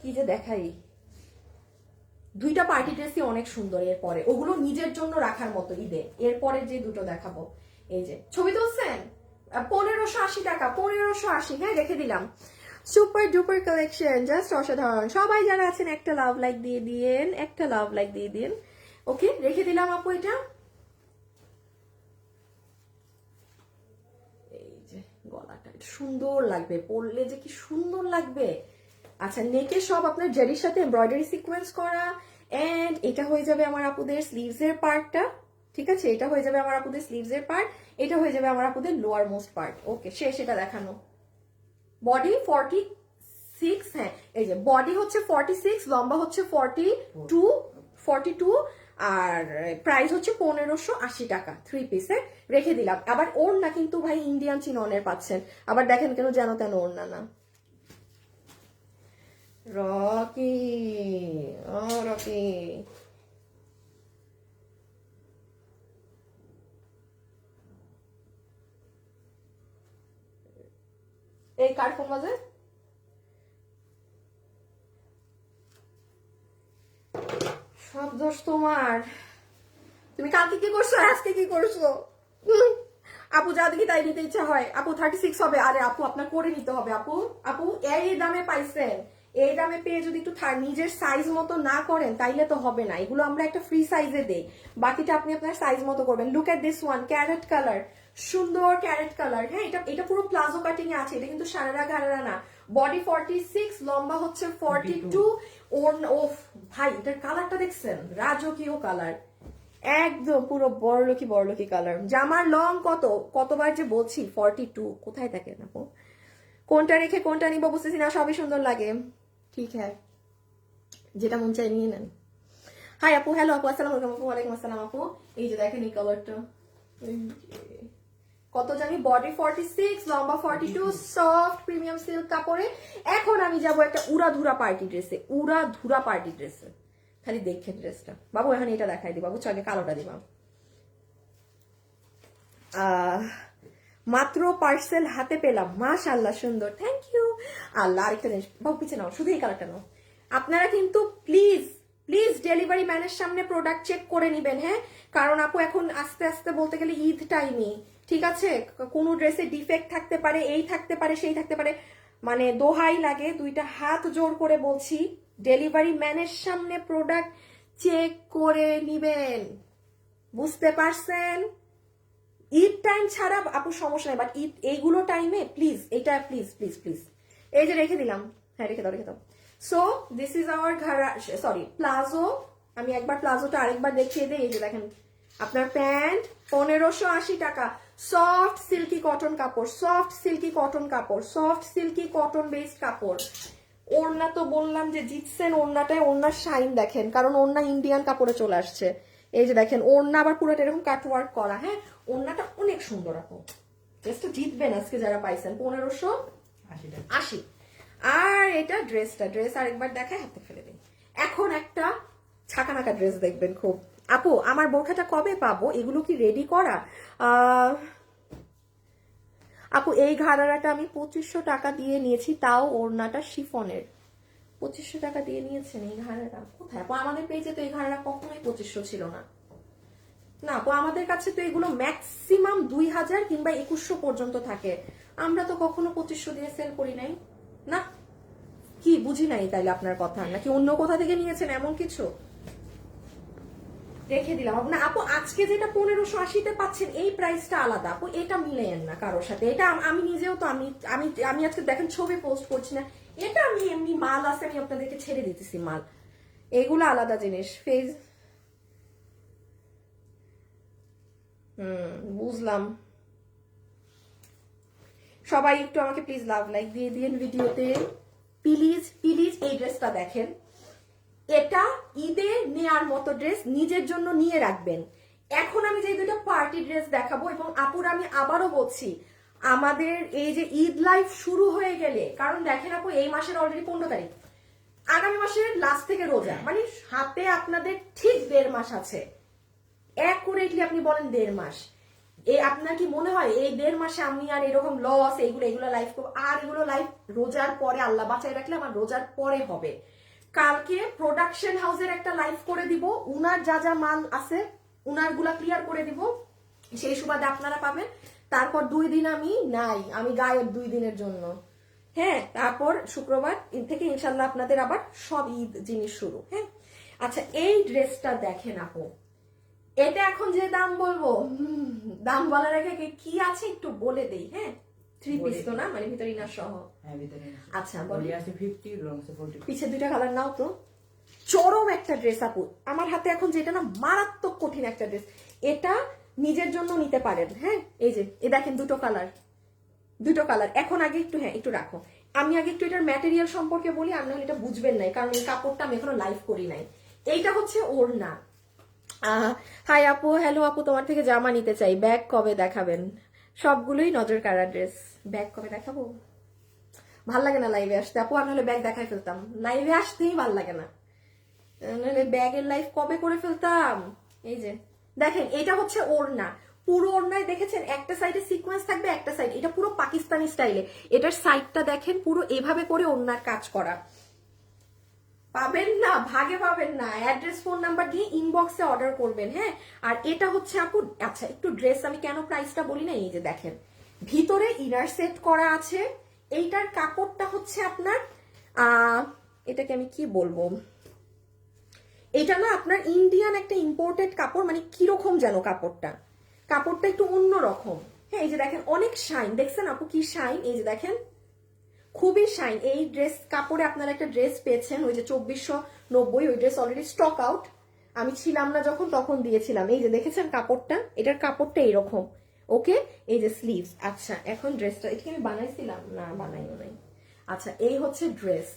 কি যে দেখাই, দুইটা পার্টি ড্রেসই অনেক সুন্দর। এরপরে ওগুলো নিজের জন্য রাখার মতো ঈদে। এরপরে যে দুটো দেখাবো, এই যে ছবি তুলছেন 1580 টাকা, 1580। হ্যাঁ, রেখে দিলাম। সুপার ডুপার কালেকশন, জাস্ট অসাধারণ। সবাই যারা আছেন একটা লাভ লাইক দিয়ে দিন, একটা লাভ লাইক দিয়ে দিন। ওকে, রেখে দিলাম আপু এটা। এই যে গলাটা সুন্দর লাগবে, পরলে যে কি সুন্দর লাগবে। আচ্ছা, নেকে সব আপনার জারির সাথে এমব্রয়ডারি সিকোয়েন্স করা। এন্ড এটা হয়ে যাবে আমার আপুদের স্লিভস এর পার্টটা, ঠিক আছে, এটা হয়ে যাবে আমার আপুদের স্লিভস এর পার্ট, এটা হয়ে যাবে আমার আপুদের লোয়ার মোস্ট পার্ট। ওকে, শেষ এটা দেখানো। বডি 46, হ্যাঁ এই যে বডি হচ্ছে 46, লম্বা হচ্ছে 42, আর প্রাইস হচ্ছে 1580 টাকা, 3 পিসে রেখে দিলাম। আবার ওড়না কিন্তু ভাই ইন্ডিয়ান চিননের পাচ্ছেন, আবার দেখেন কেন যেন তেন ওড়না না। রকি, ও রকি, এই কার ফোন বাজে? সব দোষ তোমার। তুমি কালকে কি করছো, আজকে কি করছো? আপু যা দেখি তাই নিতে ইচ্ছা হয়। আপু 36 হবে, আরে আপু আপনার করে নিতে হবে। আপু আপু এই দামে পাইছেন, এই দামে পেয়ে যদি একটু নিজের সাইজ মতো না করেন তাইলে তো হবে না। এগুলো আমরা একটা ফ্রি সাইজে দেই, বাকিটা আপনি আপনার সাইজ মতো করবেন। Look at this one, carrot colour, সুন্দর ক্যারেট কালার। হ্যাঁ, এটা পুরো প্লাজো কাটিং এ আছে, এটা কিন্তু সারারা ঘাড়ারা না। বডি 46, লম্বা হচ্ছে 42। ওফ ভাই, এটার কালারটা দেখছেন, রাজকীয় কালার, একদম পুরো বড়লোকি কালার। জামার লং কতবার যে বলছি 42, কোথায় থাকে না আপু? কোনটা রেখে কোনটা নিবো বুঝতেছি না, সবই সুন্দর লাগে। ঠিক হ্যাঁ, যেটা মন চাই নিয়ে নেন। হাই আপু, হ্যালো আপু, আসসালামু আলাইকুম আপু। ওয়ালাইকুম আসসালাম আপু। এই যে দেখেন এই কালারটা, কত জানি, বডি 46, লম্বা 42, সফট প্রিমিয়াম সিল্ক কাপড়ে। এখন আমি যাব একটা উড়াধুরা পার্টি ড্রেসে। খালি দেখেন ড্রেসটা বাবু, এখন এটা দেখাই দিই বাবু, চলে কালোটা দিবা। মাত্র পার্সেল হাতে পেলাম, মাশাআল্লাহ সুন্দর, থ্যাংক ইউ। আল্লাহ, আরেকটা জিনিস বাবু, পিছিয়ে নাও, শুধু এই কালারটা নাও। আপনারা কিন্তু প্লিজ ডেলিভারি ম্যানের সামনে প্রোডাক্ট চেক করে নিবেন। হ্যাঁ, কারণ আপু এখন আস্তে আস্তে বলতে গেলে ঈদ টাইমই, ঠিক আছে, কোনো ড্রেসে ডিফেক্ট থাকতে পারে, এই থাকতে পারে, সেই থাকতে পারে, মানে দোহাই লাগে, দুইটা হাত জোর করে বলছি, ডেলিভারি ম্যানের সামনে প্রোডাক্ট চেক করে নিবেন, বুঝতে পারছেন? ঈদ টাইম ছাড়া আপু সমস্যা নাই, বাট ঈদ এইগুলো টাইমে প্লিজ, এটা প্লিজ। এই যে রেখে দিলাম, হ্যাঁ রেখে দাও। So this is our palazzo. আমি একবার প্লাজোটা আরেকবার দেখিয়ে দিই। এই যে দেখেন আপনার প্যান্ট 1580 টাকা, সফট সিল্কি কটন কাপড়, সফট সিল্কি কটন বেসড কাপড়। ওড়না তো বললাম যে জিতছেন, ওড়নাটায় ওড়নার শাইন দেখেন, কারণ ওড়না ইন্ডিয়ান কাপড়ে চলে আসছে। এই যে দেখেন ওড়না আবার পুরোটা এরকম কাটওয়ার্ক করা। হ্যাঁ, ওড়নাটা অনেক সুন্দর আপু, জাস্ট জিতবেন আজকে যারা পাইছেন। 1580। আর এটা ড্রেস আরেকবার দেখায়, হাতে ফেলে দিন। এখন একটা ছাকানাকা ড্রেস দেখবেন খুব। আপু আমার বোরখাটা কবে পাবো? এগুলো কি রেডি করা? আপু এই ঘাড়ারাটা আমি 2500 টাকা দিয়ে নিয়েছি, তাও ওড়নাটা শিফনের। 2500 টাকা দিয়ে নিয়েছেন এই ঘাড়াটা? কোথায় আপু? আমাদের পেজে তো এই ঘাড়াটা কখনোই 2500 ছিল না। না আপু, আমাদের কাছে তো এগুলো ম্যাক্সিমাম 2000 কিংবা 2100 পর্যন্ত থাকে। আমরা তো কখনো 2500 দিয়ে সেল করি নাই না। কি বুঝি নাই তাইলে আপনার কথা, নাকি অন্য কোথা থেকে নিয়েছেন এমন কিছু? রেখে দিলাম আপু। না আপু, আজকে যেটা 1580-তে পাচ্ছেন এই প্রাইসটা আলাদা আপু, এটা মিলেন না কারোর সাথে। এটা আমি নিজেও তো আমি আজকে দেখেন ছবি পোস্ট করছি না, এটা আমি এমনি মাল আছে, আমি আপনাদেরকে ছেড়ে দিতেছি মাল, এগুলো আলাদা জিনিস। বুঝলাম। সবাই একটু আমাকে প্লিজ লাভ লাইক দিয়ে দিন ভিডিওতে, প্লিজ প্লিজ। এই ড্রেসটা দেখেন, এটা ঈদে নেয়ার মতো ড্রেস, নিজের জন্য নিয়ে রাখবেন। এখন আমি যে দুটো পার্টি ড্রেস দেখাবো, এবং আপুর আমি আবারও বলছি, আমাদের এই যে ঈদ লাইফ শুরু হয়ে গেলে, কারণ দেখেন আপু এই মাসের অলরেডি 15 তারিখ, আগামী মাসের লাস্ট থেকে রোজা, মানে হাতে আপনাদের ঠিক 1.5 মাস আছে। অ্যাকুরেটলি আপনি বলেন 1.5 মাস। আপনার কি মনে হয় এই 1.5 মাসে আমি আর এরকম লস এগুলো লাইফ করবো? আর এগুলো লাইফ রোজার পরে, আল্লাহ বাঁচাই রাখলে আমার রোজার পরে হবে। কালকে প্রোডাকশন হাউসের একটা লাইভ করে দিব, উনার যা যা মাল আছে উনার গুলা ক্লিয়ার করে দিব, সেই সুবাদে আপনারা পাবেন। তারপর 2 দিন আমি গায়েব 2 দিনের জন্য। হ্যাঁ, তারপর শুক্রবার থেকে ইনশাল্লাহ আপনাদের আবার সব ঈদ জিনিস শুরু। হ্যাঁ, আচ্ছা এই ড্রেসটা দেখেন আপু, এটা এখন যে দাম বলবো, দাম বলার আগে কি আছে একটু বলে দেই। হ্যাঁ, 3 পিস তো না, মানে ভিতরে ইনার সহ। হ্যাঁ, ভিতরে আছে। আচ্ছা বডি আছে 50, লং আছে 40। পিছে 2টা কালার নাও তো। চরম একটা ড্রেস আপু, আমার হাতে এখন যেটা না মারাত্মক কঠিন একটা ড্রেস, এটা নিজের জন্য নিতে পারেন। হ্যাঁ, এই যে দেখেন দুটো কালার। এখন আগে একটু, হ্যাঁ একটু রাখো, আমি আগে একটু এটার ম্যাটেরিয়াল সম্পর্কে বলি, আর নাহলে এটা বুঝবেন নাই, কারণ এই কাপড়টা আমি এখনো লাইভ করি নাই। এইটা হচ্ছে ওড়না। হাই আপু, হ্যালো আপু, তোমার থেকে জামা নিতে চাই, ব্যাগ কবে দেখাবেন? সবগুলোই নজর কাড়া ড্রেস, ব্যাগ কবে দেখাবো? ভাল লাগে না লাইভে আসতে আপু, আমি হলে ব্যাগ দেখাই ফেলতাম, লাইভে আসতেই ভাল লাগে না, নাহলে ব্যাগের লাইফ কবে করে ফেলতাম। এই যে দেখেন, এটা হচ্ছে ওড়না, পুরো ওড়নায় দেখেছেন একটা সাইডে সিকোয়েন্স থাকবে, একটা সাইড, এটা পুরো পাকিস্তানি স্টাইলে, এটার সাইডটা দেখেন পুরো এভাবে করে ওড়নার কাজ করা। পাবেন না, ভাগে পাবেন না, অ্যাড্রেস ফোন নাম্বার দিয়ে ইনবক্সে অর্ডার করবেন। হ্যাঁ, আর এটা হচ্ছে আপু, আচ্ছা একটু ড্রেস আমি কেন প্রাইসটা বলি না, এই যে দেখেন ভিতরে ইনার সেট করা আছে। এইটার কাপড়টা হচ্ছে আপনার এটাকে আমি কি বলবো, এটা না আপনার ইন্ডিয়ান একটা ইম্পোর্টেড কাপড়, মানে কিরকম যেন কাপড়টা একটু অন্যরকম। হ্যাঁ, এই যে দেখেন অনেক শাইন, দেখছেন আপু কি শাইন, এই যে দেখেন খুবই শাইন। এই ড্রেস কাপড়ে আপনারা একটা ড্রেস পেয়েছেন, ওই যে 2490, ওই ড্রেস অলরেডি স্টক আউট, আমি ছিলাম না যখন, তখন দিয়েছিলাম। এই যে দেখেছেন কাপড়টা, এটার কাপড়টা এইরকম। ওকে, এই যে স্লিভস। আচ্ছা এখন ড্রেসটা, এটা আমি বানাইছিলাম না, বানাইও নাই। আচ্ছা এই হচ্ছে ড্রেস,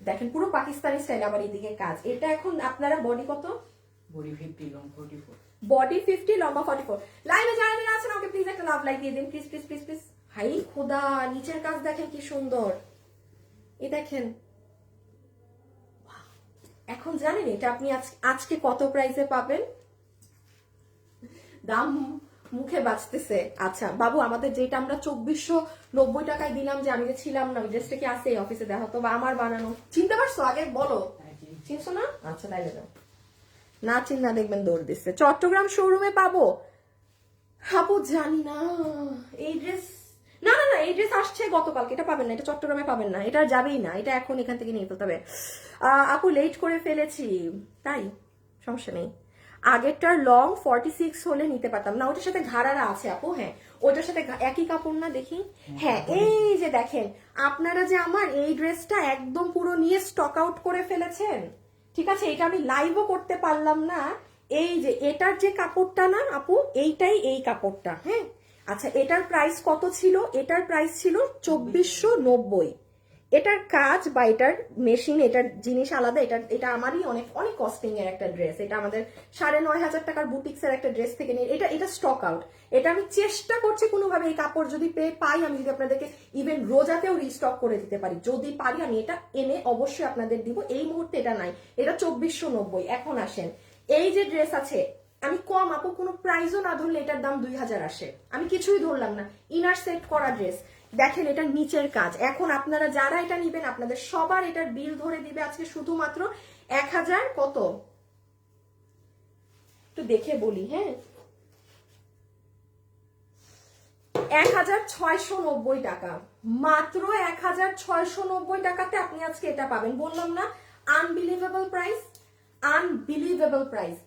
দেখেন পুরো পাকিস্তানি স্টাইল, আবার এইদিকে কাজ। এটা এখন আপনারা বডি কত? Body 50, long 44। বডি 50, লম্বা 44। লাইভে যারা যারা আছেন আমাকে প্লিজ একটা লাভ লাইক দিয়ে দিন, প্লিজ প্লিজ প্লিজ প্লিজ। হাই খোদা, নিচের কাজ দেখেন কি সুন্দর, এই দেখেন। এখন জানেন এটা আপনি আজকে কত প্রাইসে পাবেন? দাম মুখে বাঁচতেছে। আচ্ছা বাবু, আমাদের যেটা আমরা 2490 টাকায় দিলাম, যে আমি যে ছিলাম না, ওই ড্রেসটা কি আছে অফিসে, দেখো তো, বা আমার বানানো, চিনতে পারছো? আগে বলো, চিনছো না? আচ্ছা তাইলে দাও, না চিন্তা দেখবেন দৌড় দিচ্ছে। চট্টগ্রাম শোরুমে পাবো আপু, জানি না। এই ড্রেস না না না, এই ড্রেস আসছে গতকালকে, এটা পাবেন না, এটা চট্টগ্রামে পাবেন না, এটা যাবেই না, এটা এখন এখান থেকে নিয়ে ফেলতে হবে। আপু লেট করে ফেলেছি, তাই সমস্যা নেই। আগেরটার লং 46 হলে নিতে পারতাম না, ওটার সাথে ঘাড়ারা আছে আপু। হ্যাঁ, ওটার সাথে একই কাপড় না, দেখি। হ্যাঁ, এই যে দেখেন, আপনারা যে আমার এই ড্রেসটা একদম পুরো নিয়ে স্টক আউট করে ফেলেছেন। ঠিক আছে, এটা আমি লাইভও করতে পারলাম না। এই যে এটার যে কাপড়টা না আপু, এইটাই এই কাপড়টা। হ্যাঁ, আচ্ছা এটার প্রাইস কত ছিল? এটার প্রাইস ছিল 2490। এটার কাজ বা এটার মেশিন, এটার জিনিস আলাদা। এটা আমারই অনেক অনেক কস্টিং এর একটা ড্রেস, এটা আমাদের 9500 টাকার বুটিক্সের একটা ড্রেস থেকে নিয়ে, এটা স্টক আউট। এটা আমি চেষ্টা করছি কোনোভাবে এই কাপড় যদি পাই, আমি যদি আপনাদেরকে ইভেন রোজাতেও রিস্টক করে দিতে পারি, যদি পারি আমি এটা এনে অবশ্যই আপনাদের দিব। এই মুহূর্তে এটা নাই, এটা 2490। এখন আসেন, এই যে ড্রেস আছে, আমি কম আপু কোনো প্রাইসও না ধরলে এটার দাম 2000 আসে, আমি কিছুই ধরলাম না। ইনার সেট করা ড্রেস, দেখেন এটার নিচের কাজ। এখন আপনারা যারা এটা নিবেন, আপনাদের সবার এটার বিল ধরে দিবে আজকে শুধুমাত্র 1000 কত, একটু দেখে বলি। হ্যাঁ, 1690 টাকা, মাত্র 1690 টাকাতে আপনি আজকে এটা পাবেন। বললাম না, আনবিলিভেবল প্রাইস, আনবিলিভেবল প্রাইস।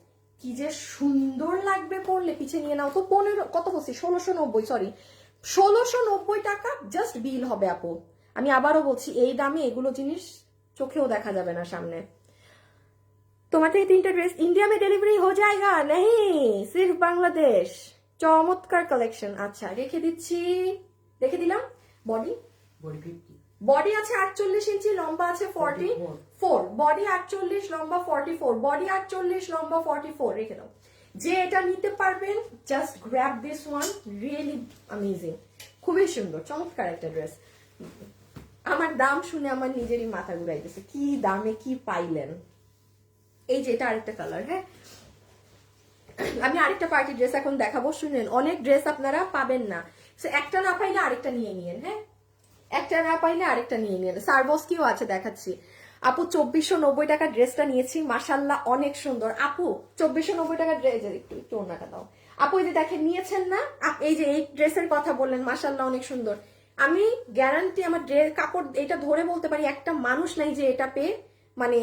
কি যে সুন্দর লাগবে পরলে, পিছে নিয়ে নাও তো। 15 কত বলছি, 1690, সরি 1690 টাকা জাস্ট বিল হবে আপু। আমি আবারও বলছি, এই দামে এগুলো জিনিস চোখেও দেখা যাবে না সামনে। তোমার থেকে 3টা ড্রেস इंडिया में डिलीवरी हो जाएगा नहीं, सिर्फ बांग्लादेश। চমৎকার কালেকশন। আচ্ছা রেখে দিচ্ছি, রেখে দিলাম। বডি বডি 50 বডি আছে 48 ইঞ্চি, লম্বা আছে 44, বডি 48, লম্বা 44, বডি 48, লম্বা 44, রেখে দাও। যে এটা নিতে পারবেন just grab this one, really amazing, খুবই সুন্দর চমৎকার একটা ড্রেস। আমার দাম শুনে আমার নিজেরই মাথা ঘুরাইতেছে, কি দামে কি পাইলেন। এই যে এটা আরেকটা কালার। হ্যাঁ, আমি আরেকটা পার্টি ড্রেস এখন দেখাবো, শুনেন। অনেক ড্রেস আপনারা পাবেন না, একটা না পাইলে আরেকটা নিয়ে নিয়েন। হ্যাঁ, একটা না পাইলে আরেকটা নিয়ে নিয়েন। সারবস্কিও আছে, দেখাচ্ছি। আপু 2490 টাকা ড্রেসটা নিয়েছি, মাশাল্লাহ অনেক সুন্দর। আপু 2490 টাকা ড্রেস, একটু ওনাটা দাও আপু। এই যে দেখেন, নিয়েছেন না, এই যে এই ড্রেসের কথা বললেন, মাশাল্লাহ অনেক সুন্দর। আমি গ্যারান্টি আমার ড্রেস কাপড় এটা ধরে বলতে পারি, একটা মানুষ নাই যে এটা পেয়ে মানে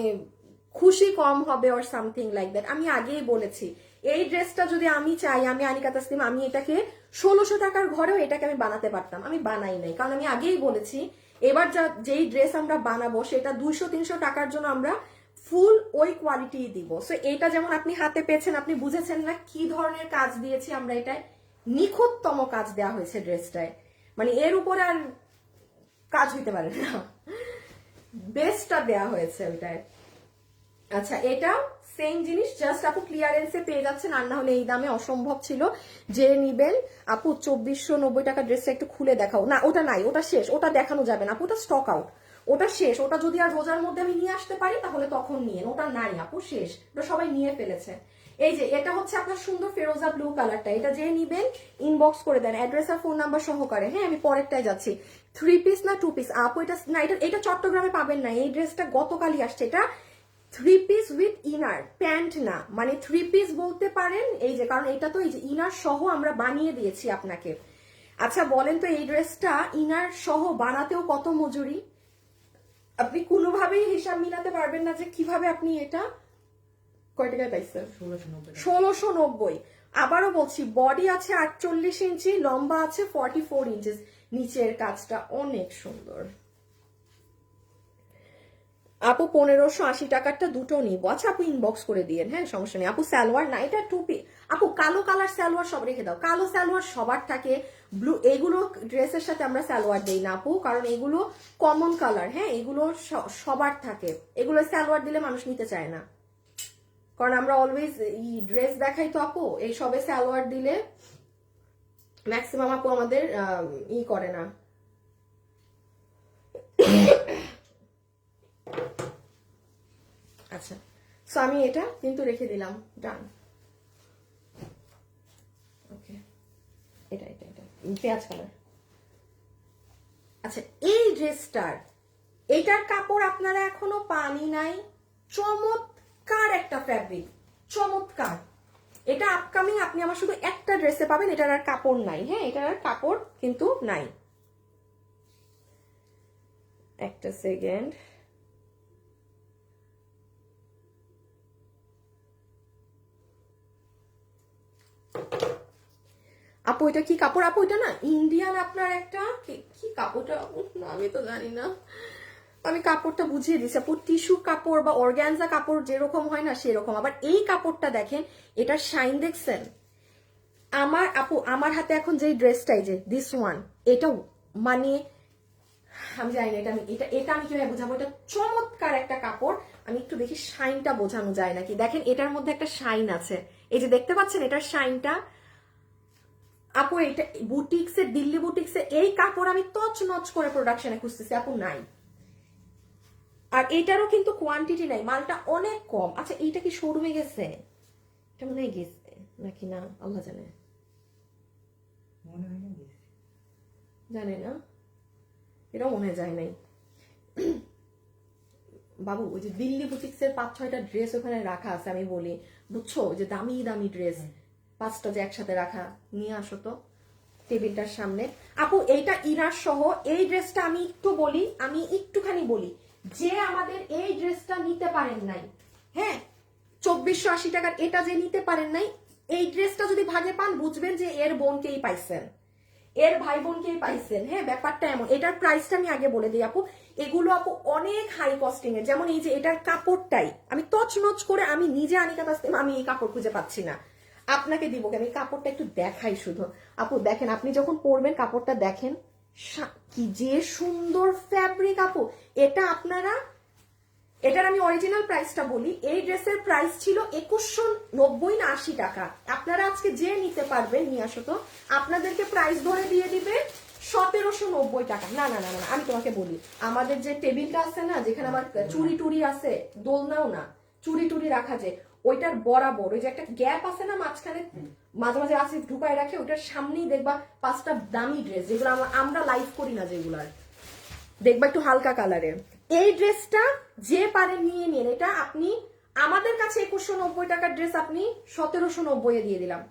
খুশি কম হবে অর সামথিং লাইক দ্যাট। আমি আগেই বলেছি, এই ড্রেসটা যদি আমি চাই, আমি আনিকা তাসলিম, আমি এটাকে 1600 টাকার ঘরেও এটাকে আমি বানাতে পারতাম, আমি বানাই নাই। কারণ আমি আগেই বলেছি, এবার যেই ড্রেস আমরা বানাবো সেটা 200-300 টাকার জন্য আমরা ফুল ওই কোয়ালিটি দিব। সো এটা যেমন আপনি হাতে পেয়েছেন, আপনি বুঝেছেন না কি ধরনের কাজ দিয়েছি আমরা, এটায় নিখুঁততম কাজ দেওয়া হয়েছে ড্রেসটায়, মানে এর উপরে আর কাজ হইতে পারে না, বেস্টটা দেওয়া হয়েছে ওইটায়। আচ্ছা, এটা সেম জিনিস, জাস্ট আপু ক্লিয়ারেন্সে পেয়ে যাচ্ছেন, আর না হলে এই দামে অসম্ভব ছিল। যে নিবেন আপু 2490 টাকা ড্রেসটা একটু খুলে দেখাও। না ওটা নাই, ওটা শেষ, ওটা দেখানো যাবে না আপু, ওটা স্টক আউট, ওটা শেষ। ওটা যদি আর রোজার মধ্যে আমি নিয়ে আসতে পারি তাহলে তখন নিয়েন, ওটা নাই আপু, শেষ, ওটা সবাই নিয়ে ফেলেছে। এই যে এটা হচ্ছে আপনার সুন্দর ফেরোজা ব্লু কালারটা, এটা যে নিবেন ইনবক্স করে দেন অ্যাড্রেস আর ফোন নাম্বার সহকারে। হ্যাঁ, আমি পরেরটায় যাচ্ছি। 3 পিস না 2 পিস আপু? এটা না, এটা চট্টগ্রামে পাবেন না, এই ড্রেসটা গতকালই আসছে। এটা 3 পিস উইথ ইনার, প্যান্ট না, মানে 3 পিস বলতে পারেন। এই যে, কারণ এটা তো এই যে ইনার সহ আমরা বানিয়ে দিয়েছি আপনাকে। আচ্ছা বলেন তো, এই ড্রেসটা ইনার সহ বানাতেও কত মজুরি? আপনি কোনোভাবেই হিসাব মিলাতে পারবেন না যে কিভাবে আপনি এটা কয় টাকায় পাইছেন। 1690। আবারও বলছি, বডি আছে 48 ইঞ্চি, লম্বা আছে 44 ইঞ্চি, নিচের কাজটা অনেক সুন্দর। আপু 1580 টাকারটা দুটো নিবো। আচ্ছা আপু ইনবক্স করে দিয়েন, হ্যাঁ সমস্যা নেই। আপু সালোয়ার না, এটা টুপি। আপু কালো কালার সালোয়ার সব রেখে দাও, কালো সালোয়ার সবার থাকে, ব্লু, এগুলো ড্রেসের সাথে আমরা সালোয়ার দেই না আপু, কারণ এগুলো কমন কালার। হ্যাঁ, এগুলো সবার থাকে, এগুলো সালোয়ার দিলে মানুষ নিতে চায় না, কারণ আমরা অলওয়েজ ড্রেস দেখাই তো আপু, এই সবে সালোয়ার দিলে ম্যাক্সিমাম আপু আমাদের করে না। আচ্ছা, সো আমি এটা কিন্তু রেখে দিলাম, ডান। ওকে, এটা এটা এটা পেঁয়াজ কালার। আচ্ছা, এই ড্রেসটার এটার কাপড় আপনারা এখনো পানি নাই, চমৎকার একটা ফ্যাব্রিক, চমৎকার। এটা আপকামিং আপনি আমার শুধু একটা ড্রেসে পাবেন, এটার আর কাপড় নাই। হ্যাঁ, এটার আর কাপড় কিন্তু নাই। একটা সেকেন্ড, আপু এটা কি কাপড়? আপু এটা না ইন্ডিয়ান আপনার একটা কি কাপড়টা, আমি তো জানি না, আমি কাপড়টা বুঝিয়ে দিচ্ছি আপু। টিস্যু কাপড় বা অর্গানজা কাপড় যেরকম হয় না সেরকম। আবার এই কাপড়টা দেখেন, এটার শাইন দেখছেন? আমার আপু, আমার হাতে এখন যে ড্রেসটাই যে দিস ওয়ান, এটাও মানে আমি জানি না এটা আমি কিভাবে বোঝাবো। এটা চমৎকার একটা কাপড়। আমি একটু দেখি শাইনটা বোঝানো যায় নাকি। দেখেন এটার মধ্যে একটা শাইন আছে, এই যে দেখতে পাচ্ছেন এটার শাইনটা আপু। এটা বুটিক্সে, দিল্লি বুটিক্সে এই কাপড় আমি তছ নচ করে প্রোডাকশনে খুঁজতেছি আপু, নাই। আর এটারও কিন্তু কোয়ান্টিটি নাই, মালটা অনেক কম। আচ্ছা এইটা কি শোরুমে গেছে? এটা মনে হয় গেছে নাকি না, আল্লাহ জানে, জানে না, এটাও মনে যায় নাই। বাবু ওই যে দিল্লি বুটিক্সের 5-6টা ড্রেস ওখানে রাখা আছে, আমি বলি বুঝছো, ওই যে দামি দামি ড্রেস 5টা যে একসাথে রাখা, নিয়ে আসো তো টেবিলটার সামনে। আপু এইটা ইনার সহ, এই ড্রেসটা আমি একটু বলি, আমি একটুখানি বলি, যে আমাদের এই ড্রেসটা নিতে পারেন নাই, হ্যাঁ 2480 টাকার এটা যে নিতে পারেন নাই, এই ড্রেসটা যদি ভাগে পান বুঝবেন যে এর বোনকেই পাইছেন, এর ভাই বোনকেই পাইছেন। হ্যাঁ, ব্যাপারটা এমন। এটার প্রাইসটা আমি আগে বলে দিই আপু, এগুলো আপু অনেক হাই কস্টিং এর। যেমন এই যে এটার কাপড়টাই আমি তছনছ করে, আমি নিজে আনিকা তাসলিম, আমি এই কাপড় খুঁজে পাচ্ছি না। আপনাকে দিব কেন, এই কাপড়টা একটু দেখাই শুধু। আপু দেখেন, আপনি যখন পরবেন কাপড়টা দেখেন কি যে সুন্দর ফ্যাব্রিক আপু। এটা আপনারা, এটার আমি অরিজিনাল প্রাইসটা বলি, এই ড্রেসের প্রাইস ছিল 2190 না 80 টাকা। আপনারা আজকে যে নিতে পারবেন নিয়ে আসো তো, আপনাদেরকে প্রাইস ধরে দিয়ে দিবে 1790 টাকা। না না না না, আমি তোমাকে বলি, আমাদের যে টেবিলটা আছে না, যেখানে আমার চুড়ি টুড়ি আছে, দোলনাও না, চুড়ি টুড়ি রাখা যায়, ওইটার বরাবর ওই যে একটা গ্যাপ আছে না মাঝখানে, মাঝে মাঝে আসিফ ঢুকায় রাখে, ওইটার সামনেই দেখবা 5টা দামি ড্রেস, যেগুলো আমরা লাইভ করি না, যেগুলার দেখবা একটু হালকা কালারের। এই ড্রেসটা যে পারে নিয়ে নিন, এটা আপনি আমাদের কাছে 2190 টাকার ড্রেস আপনি 1790 দিয়ে দিলাম,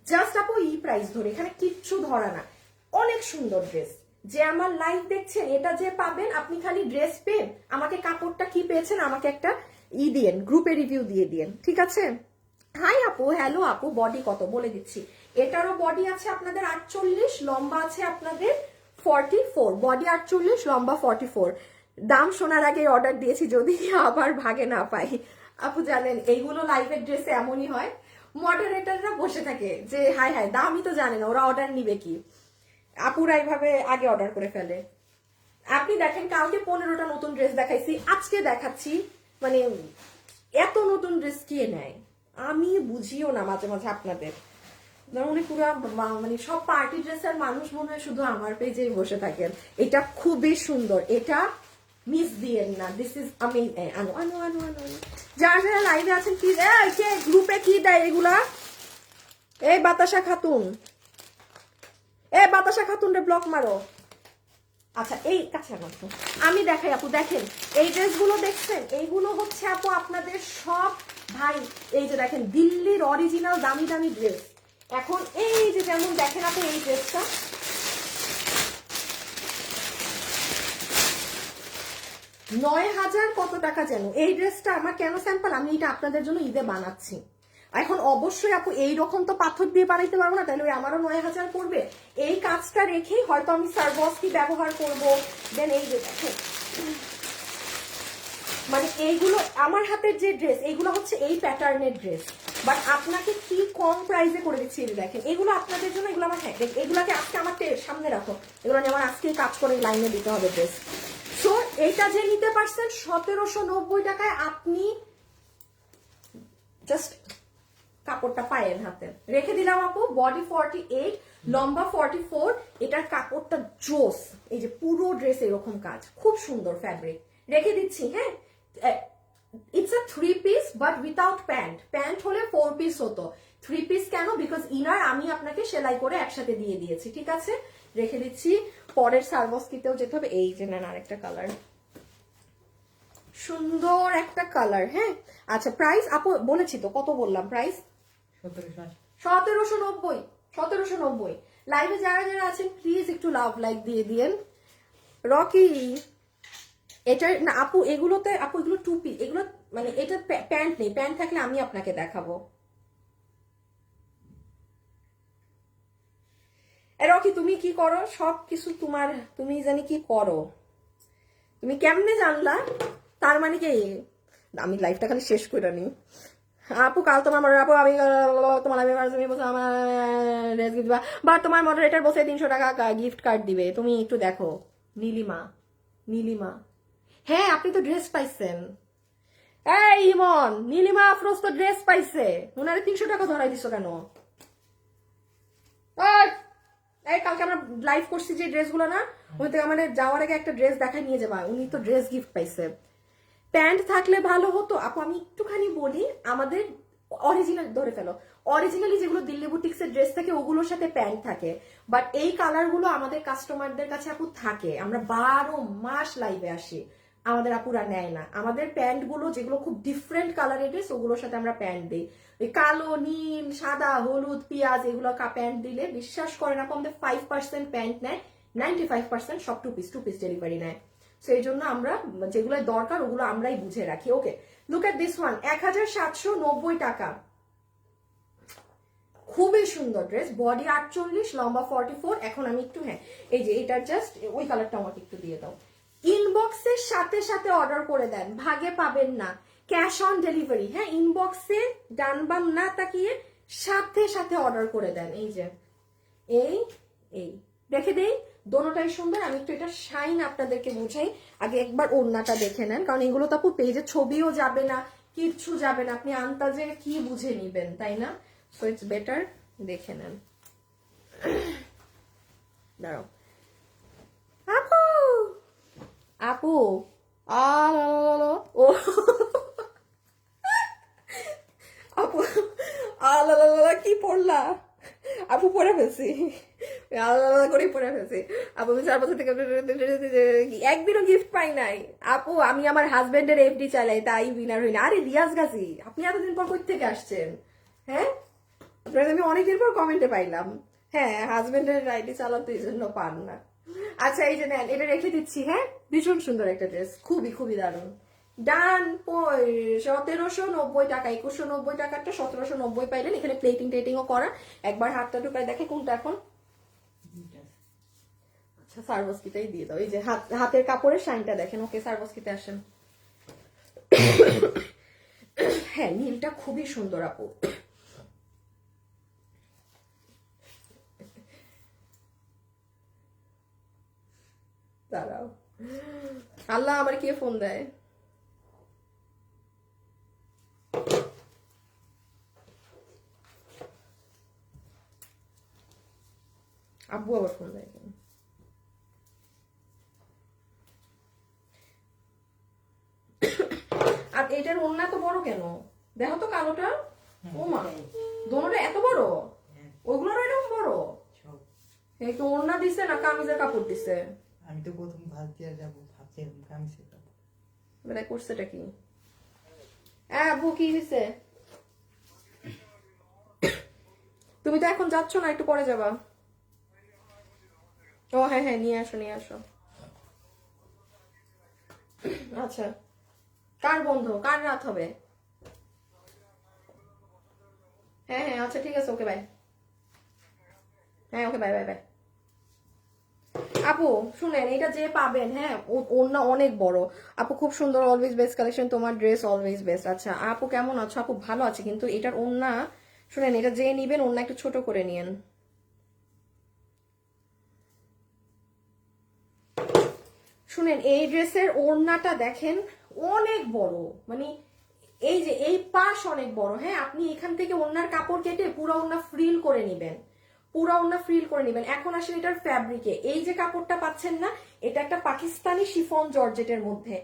জাস্ট আপু ই প্রাইস ধরে, এখানে কিচ্ছু ধরা না। অনেক সুন্দর ড্রেস, যে আমার লাইভ দেখছেন এটা যে পাবেন, আপনি খালি ড্রেস পেন, আমাকে কাপড়টা কি পেয়েছেন আমাকে একটা দিয়েন, গ্রুপে রিভিউ দিয়ে দিয়েন, ঠিক আছে? হাই আপু, হ্যালো আপু, বডি কত বলে দিচ্ছি। এটারও বডি আছে আপনাদের 48, লম্বা আছে আপনাদের 44, বডি 48, লম্বা 44। দাম শোনার আগে অর্ডার দিয়েছি, যদি আবার ভাগে না পাই। আপু জানেন এইগুলো লাইভের ড্রেসে এমনই হয়, মডারেটররা বসে থাকে যে হাই হাই দামই তো জানে না, ওরা অর্ডার নিবে কি, আপুরা এইভাবে আগে অর্ডার করে ফেলে। আপনি দেখেন কালকে 15টা নতুন ড্রেস দেখাইছি, আজকে দেখাচ্ছি, মানে এত নতুন ড্রেস কে নেয় আমি বুঝিও না মাঝে মাঝে আপনাদের। মনে পুরো মানে সব পার্টি ড্রেসের মানুষ মনে হয় শুধু আমার পেজেই বসে থাকেন। এটা খুবই সুন্দর, এটা মিস দিয়েন না, দিস ইজ আমি আনো আনো আনো আনো। যারা যারা লাইভে আছেন প্লিজ, গ্রুপে কি দেয় এগুলা, এই বাতাসা খাতুন, বাতাসা খাতুন রে ব্লক মারো। আচ্ছা এই কাছে মাত্র আমি দেখাই আপু, দেখেন এই ড্রেসগুলো দেখছেন, এইগুলো হচ্ছে আপু আপনাদের সব ভাই, এই যে দেখেন দিল্লির অরিজিনাল দামি দামি ড্রেস। এখন এই যে যেমন দেখেন আপু এই ড্রেসটা 9000 কত টাকা যেন, এই ড্রেসটা আমার কেন স্যাম্পল, আমি এটা আপনাদের জন্য ঈদে বানাচ্ছি। এখন অবশ্যই আপু এইরকম তো পাথর দিয়ে বানাইতে পারবো না, তাহলে আমারও 9000 পড়বে। এই কাজটা রেখেই হয়তো আমি সারবস্কি ব্যবহার করব। দেন এই যে দেখেন, মানে এইগুলো আমার হাতের যে ড্রেস, এইগুলো হচ্ছে এই প্যাটার্নের ড্রেস, বাট আপনাকে কি কম প্রাইসে করে দিচ্ছি। এই দেখেন এগুলো আপনাদের জন্য, এগুলো আমার, হ্যাঁ এগুলাকে আজকে আমার সামনে রাখো, এগুলো আমার আজকেই কাজ করে লাইনে দিতে হবে ড্রেস। সো এইটা যে নিতে পারছেন 1790 টাকায়, আপনি জাস্ট কাপড়টা পায়ের হাতে রেখে দিলাম আপু। বডি 48, লম্বা 44, এটার কাপড়টা জোস, এই যে পুরো ড্রেস এরকম কাজ, খুব সুন্দর ফ্যাব্রিক, রেখে দিচ্ছি। হ্যাঁ, it's a 3 piece but without pant, pant হলে 4 পিস হতো, 3 পিস কেন, বিকজ ইনার আমি আপনাকে সেলাই করে একসাথে দিয়ে দিয়েছি, ঠিক আছে? রেখে দিচ্ছি। পরের সারবস্কিতেও যেতে হবে, এই যে নেন আরেকটা কালার, সুন্দর একটা কালার। হ্যাঁ আচ্ছা, প্রাইস আপু বলেছি তো, কত বললাম প্রাইস? 1790, 1790। লাইভে যারা যারা আছেন প্লিজ একটু লাভ লাইক দিয়ে দিয়েন। রকি এটা না আপু, এগুলোতে আপু এগুলো 2 পিস, এগুলো মানে এটা প্যান্ট নেই, প্যান্ট থাকলে আমি আপনাকে দেখাবো। রকি তুমি কি করো, সব কিছু তোমার, তুমি জানি কি করো, তুমি কেমনে জানলা? তার মানে কি, আমি লাইফটা খালি শেষ করে নি। আপু কাল তোমার আপু আমি তোমার আমার ড্রেস গিফট দিবা, বা তোমার মডারেটর বসে 300 টাকা গিফট কার্ড দিবে, তুমি একটু দেখো। নীলিমা, নীলিমা, হ্যাঁ আপনি তো ড্রেস পাইছেন। এই ইমন, নীলিমা আফরোজ তো ড্রেস পাইছে, ওনারে 300 টাকা ধরাই দিছো কেন? এই কালকে আমরা লাইভ করছি যে ড্রেসগুলো না, ওই থেকে আমাদের যাওয়ার আগে একটা ড্রেস দেখায় নিয়ে যাবা, উনি তো ড্রেস গিফট পাইছে। প্যান্ট থাকলে ভালো হতো আপু, আমি একটুখানি বলি, আমাদের অরিজিনাল ধরে ফেলো, অরিজিনালি যেগুলো দিল্লি বুটিক্সের ড্রেস থাকে ওগুলোর সাথে প্যান্ট থাকে, বাট এই কালারগুলো আমাদের কাস্টমারদের কাছে আপু থাকে, আমরা 12 মাস লাইভে আসি, আমাদের আপুরা নেয় না। আমাদের প্যান্ট গুলো যেগুলো খুব ডিফারেন্ট কালারের ড্রেস, ওগুলোর সাথে আমরা প্যান্ট দিই, ওই কালো, নীল, সাদা, হলুদ, পেঁয়াজ, এগুলো প্যান্ট দিলে বিশ্বাস করে না, আমাদের 5% প্যান্ট নেয়, 95% সব 2 পিস ডেলিভারি নেয়। সো এই জন্য আমরা যেগুলো দরকার ওগুলো আমরাই বুঝে রাখি। ওকে, লুক এট দিস ওয়ান, 1790 টাকা, খুবই সুন্দর ড্রেস, বডি 48, লম্বা 44। এখন আমি একটু, হ্যাঁ এই যে এটা জাস্ট ওই কালারটা আমাকে একটু দিয়ে দাও। ইনবক্সের সাথে সাথে অর্ডার করে দেন, ভাগে পাবেন না, ক্যাশ অন ডেলিভারি। হ্যাঁ, ইনবক্সে ডান বাম না তাকিয়ে সাথে সাথে অর্ডার করে দেন। এই যে এই এই রেখে দেই, দোনোটাই সুন্দর। আমি একটু এটা শাইন আপনাদেরকে বুঝাই, আগে একবার ওড়নাটা দেখে নেন, কারণ এগুলো তো আপু পেজে ছবিও যাবে না, কিচ্ছু যাবে না, আপনি আন্তাজে কি বুঝে নিবেন, তাই না? সো ইটস বেটার দেখে নেন। দাঁড়াও আপু, আপু ও আপু আলাদা কি পড়লা? আপু পড়ে ফেলছি, আলাদা করে পড়ে ফেলছি। আপু 4 বছর থেকে একদিনও গিফট পাই নাই। আপু আমি আমার হাজবেন্ডের এফডি চালাই, তাই উইনার হই না। আরে রিয়াজ গাজী, আপনি এতদিন পর কই থেকে আসছেন? হ্যাঁ, আপনাকে আমি অনেকদিন পর কমেন্টে পাইলাম। হ্যাঁ, হাজবেন্ডের আইডি চালাতে এই জন্য পান না। আচ্ছা এই যে নেন, এটা রেখে দিচ্ছি। হ্যাঁ, ভীষণ সুন্দর একটা ড্রেস, খুবই খুবই দারুণ। ডান। 1790 টাকা, 2190 টাকাটা 1790 পাইলেন। এখানে প্লেটিং টেটিংও করা। একবার হাতটা ঢুকায় দেখে কোনটা এখন। আচ্ছা সার্ভসকিটাই দিয়ে দাও। এই যে হাতের কাপড়ের শাইনটা দেখেন। ওকে সার্ভসকিতে আসেন। হ্যাঁ, নীলটা খুবই সুন্দর আপু। দাঁড়াও, আল্লাহ আমার কে ফোন দেয়। আব্বু আবার ফোন দেয় কেন? আর এটার ওড়না তো বড় কেন? দেখো তো কালোটা। ও মা, দোনোটা এত বড়? ওইগুলোর এরকম বড়? একটু ওড়না দিছে না কামিজের কাপড় দিছে? আমি তো প্রথম ভাত দিয়ে যাবো, ভাবছি এরকম কামিজের কাপড়। বেটা করছেটা কি? আব্বু কি দিছে? তুমি তো এখন যাচ্ছ না, একটু পরে যাবা। ও হ্যাঁ হ্যাঁ, নিয়ে আসো নিয়ে আসো। আচ্ছা, কার বন্ধ, কার রাত হবে? হ্যাঁ হ্যাঁ আচ্ছা ঠিক আছে, ওকে বাই। হ্যাঁ ওকে বাই বাই বাই। আপু শুনেন, এটা যে পাবেন, হ্যাঁ ওড়না অনেক বড়। আপু খুব সুন্দর, অলওয়েজ বেস্ট কালেকশন, তোমার ড্রেস অলওয়েজ বেস্ট। আচ্ছা আপু কেমন আছো? আপু ভালো আছে, কিন্তু এটার ওড়না শুনেন, এটা যে নিবেন ওড়না একটু ছোট করে নিয়েন। শুনেন, এই ড্রেসের ওড়নাটা দেখেন অনেক বড়, মানে এই যে এই পাশ অনেক বড়। হ্যাঁ, আপনি এখান থেকে ওড়নার কাপড় কেটে পুরো ওড়না ফ্রিল করে নিবেন, পুরো ওড়না ফ্রিল করে নিবেন। এখন আসলে এটার ফ্যাব্রিকে এই যে কাপড়টা পাচ্ছেন না, এটা একটা পাকিস্তানি শিফন জর্জেটের মধ্যে।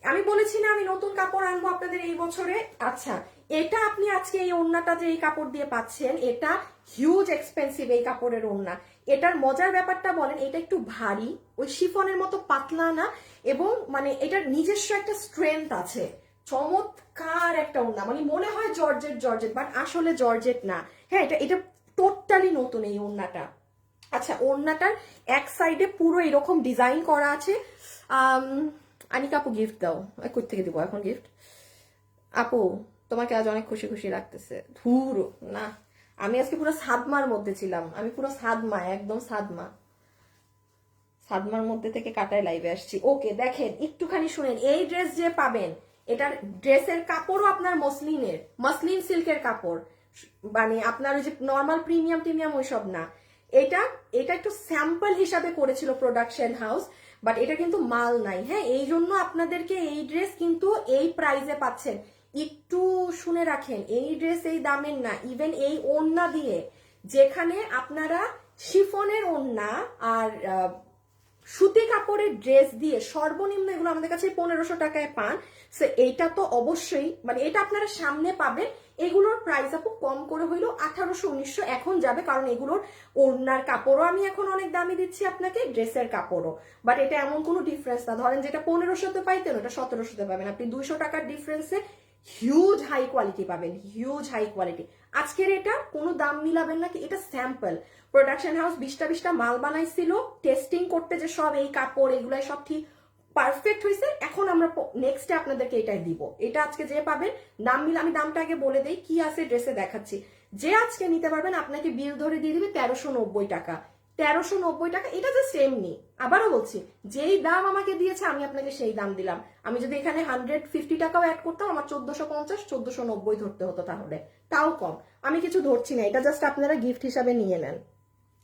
আমি বলেছি না আমি নতুন কাপড় আনবো আপনাদের এই বছরে। আচ্ছা, এটা আপনি আজকে এই ওড়নাটা যে এই কাপড় দিয়ে পাচ্ছেন, এটা হিউজ এক্সপেন্সিভ এই কাপড়ের ওড়না। এটার মজার ব্যাপারটা বলেন, এটা একটু ভারী, ওই শিফনের মতো পাতলা না, এবং মানে এটার নিজস্ব একটা স্ট্রেংথ আছে। চমৎকার একটা ওড়না, মানে মনে হয় জর্জেট জর্জেট, বাট আসলে জর্জেট না। হ্যাঁ, এটা এটা টোটালি নতুন এই ওড়নাটা। আচ্ছা, ওড়নাটার এক সাইডে পুরো এরকম ডিজাইন করা আছে। আনিকা আপু গিফট দাও। কই থেকে দিব এখন গিফট? আপু তোমাকে আজ অনেক খুশি খুশি লাগতেছে। ধুর না, আমি আজকে পুরো সাদমার মধ্যে ছিলাম, আমি পুরো সাদমা, একদম সাদমা, সাদমার মধ্যে থেকে কাটায় লাইভে আসছি। ওকে দেখেন, একটুখানি শুনেন, এই ড্রেস যে পাবেন, এটার ড্রেসের কাপড়ও আপনার মসলিনের, মসলিন সিল্কের কাপড়, মানে আপনার ওই যে নর্মাল প্রিমিয়াম টিমিয়াম ওইসব না। এটা এটা একটু স্যাম্পল হিসাবে করেছিল প্রোডাকশন হাউস, বাট এটা কিন্তু মাল নাই। হ্যাঁ, এই জন্য আপনাদেরকে এই ড্রেস কিন্তু এই প্রাইসে পাচ্ছেন। একটু শুনে রাখেন, এই ড্রেস এই দামের না। ইভেন এই ওড়না দিয়ে, যেখানে আপনারা শিফনের ওড়না আর সুতি কাপড়ের ড্রেস দিয়ে সর্বনিম্ন এগুলো আমাদের কাছে 1500 টাকায় পান। সো এইটা তো অবশ্যই, মানে এটা আপনারা সামনে পাবেন। এগুলোর প্রাইস আপু কম করে হইলো 1800-1900 এখন যাবে, কারণ এগুলোর ওড়নার কাপড়ও আমি এখন অনেক দামি দিচ্ছি আপনাকে, ড্রেসের কাপড়ও। বাট এটা এমন কোনো ডিফারেন্স না, ধরেন যেটা 1500-তে পাইতেন ওটা 1700-তে পাবেন। আপনি 200 টাকার ডিফারেন্সে হিউজ হাই কোয়ালিটি পাবেন, হিউজ হাই কোয়ালিটি। আজকের এটা কোনো দাম মিলাবেন না, কি এটা স্যাম্পল। প্রোডাকশন হাউস 20টা মাল বানাইছিল টেস্টিং করতে, যে সব এই কাপড় এগুলাই সব ঠিক পারফেক্ট হয়েছে। এখন আমরা নেক্সটে আপনাদেরকে এটাই দিব। এটা আজকে যে পাবেন, দাম মিলে আমি দামটা আগে বলে দেই কি আছে ড্রেসে দেখাচ্ছি। যে আজকে নিতে পারবেন আপনাকে বিল ধরে দিয়ে দিবে 1390 টাকা। 1390 টাকা। এটা জাস্ট এমনি, আবারও বলছি, যেই দাম আমাকে দিয়েছে আমি আপনাকে সেই দাম দিলাম। আমি যদি এখানে 150 টাকাও অ্যাড করতাম আমার 1450 1490 ধরতে হতো, তাহলে তাও কম। আমি কিছু ধরছি না, এটা জাস্ট আপনারা গিফট হিসাবে নিয়ে নেন।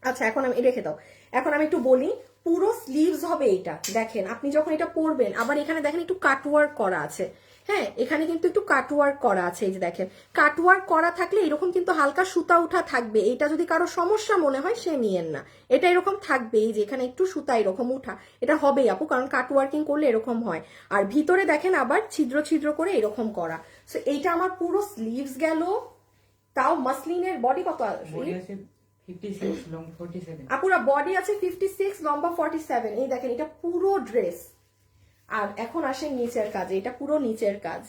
আচ্ছা এখন আমি রেখে দাও। এখন আমি একটু বলি, পুরো স্লিভস হবে এইটা। দেখেন আপনি যখন এটা পরবেন, আবার এখানে দেখেন একটু কাটওয়ার্ক করা আছে। হ্যাঁ, এখানে কিন্তু একটু কাটওয়ার্ক করা আছে। এই যে দেখেন, কাটওয়ার্ক করা থাকলে এরকম কিন্তু হালকা সুতা উঠা থাকবে। এটা যদি কারো সমস্যা মনে হয় সে নিয়েন না, এটা এরকম থাকবে। এই যে এখানে একটু সুতা এরকম উঠা, এটা হবেই আপু, কারণ কাটওয়ার্কিং করলে এরকম হয়। আর ভিতরে দেখেন আবার ছিদ্র ছিদ্র করে এরকম করা। সো এইটা আমার পুরো স্লিভস গেল। তাও মাসলিনের বডি কত বডি আছে 56 লং 47। আপুরা বডি আছে 56, লম্বা 47। এই দেখেন এটা পুরো ড্রেস। আর এখন আসেন নিচের কাজে, এটা পুরো নিচের কাজ।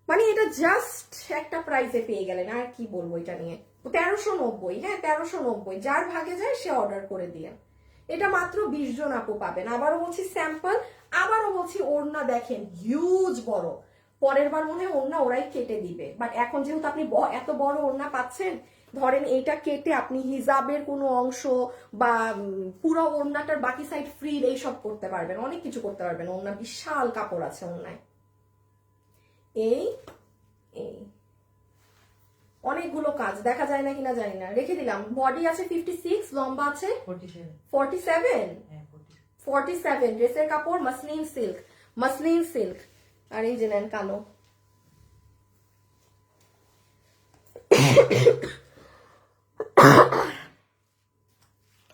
মানে এটা জাস্ট একটা প্রাইসে পেয়ে গেলেন, আর কি বলবো এটা নিয়ে। 1390, হ্যাঁ 1390, যার ভাগে যায় সে অর্ডার করে দিয়ে। এটা মাত্র 20 জন আপু পাবেন। আবারও বলছি স্যাম্পল, আবারও বলছি ওড়না দেখেন হিউজ বড়। পরের বার মনে হয় ওড়না ওরাই কেটে দিবে, বাট এখন যেহেতু আপনি এত বড় ওড়না পাচ্ছেন, ধরেন এইটা কেটে আপনি হিজাবের কোনো অংশ বা পুরো ওড়নাটার বাকি সাইড ফ্রি এইসব করতে পারবেন, অনেক কিছু করতে পারবেন। ওড়না বিশাল কাপড় আছে ওড়নায়। এই এই অনেকগুলো কাজ, দেখা যায় না কিনা জানি না, রেখে দিলাম। বডি আছে 56, লম্বা আছে 47। 47। হ্যাঁ 47 ড্রেসের কাপড় মসলিন সিল্ক, মসলিন সিল্ক। আর এই যে নেন কালো।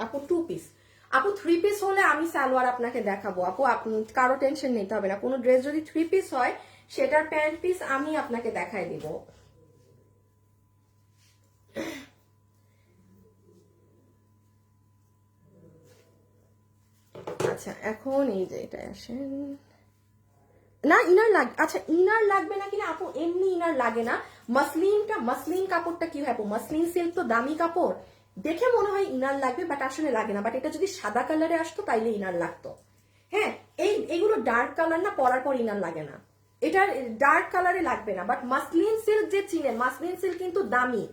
আপু 2 পিস, আপু 3 পিস হলে আমি সালোয়ার আপনাকে দেখাবো আপু, আপনি কারো টেনশন নিতে হবে না। কোনো ড্রেস যদি 3 পিস হয় সেটার প্যান্ট পিস আমি আপনাকে দেখাই দিব। আচ্ছা এখন এই যে এটা আসেন না, ইনার লাগবে। আচ্ছা ইনার লাগবে না কিনা আপু, এমনি ইনার লাগে না। মাসলিনটা, মাসলিন কাপড়টা কি হয় আপু, মাসলিন সিল্ক তো দামি কাপড়, দেখে মনে হয় ইনার লাগবে, বাট আসলে লাগে না। বাট এটা যদি সাদা কালারে আসতো তাইলে ইনার লাগতো। হ্যাঁ, এইগুলো ডার্ক কালার না, পরার পর ইনার লাগে না। এটা ডার্ক কালারে লাগবে না, বাট মাসলিন সিল্ক যে চিনেন, মাসলিন সিল্ক কিন্তু দামি।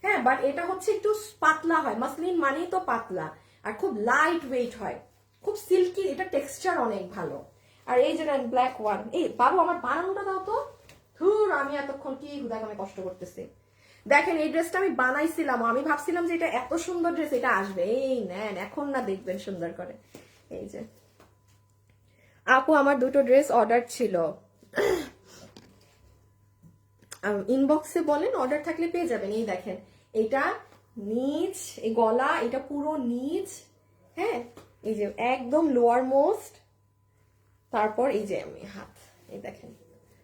হ্যাঁ, বাট এটা হচ্ছে একটু পাতলা হয়, মাসলিন মানেই তো পাতলা, আর খুব লাইট ওয়েট হয়, খুব সিল্কি, এটা টেক্সচার অনেক ভালো। আর এই যে ব্ল্যাক ওয়ান, এই বাবু আমার বানানোটা দাও তো। ধুর, আমি এতক্ষণ কি হুদাকামে কষ্ট করতেছি। দেখেন এই ড্রেসটা আমি বানাইছিলাম, আমি ভাবছিলাম যে এটা এত সুন্দর ড্রেস এটা আসবে। এই নেন, এখন না দেখবেন সুন্দর করে। এই যে আপু আমার দুটো ড্রেস অর্ডার ছিল, ইনবক্সে বলেন, অর্ডার থাকলে পেয়ে যাবেন। এই দেখেন এটা নিচ, এই গলা, এটা পুরো নিচ, হ্যাঁ এই যে একদম লোয়ার মোস্ট, তারপর এই যে আমি হাত, এই দেখেন।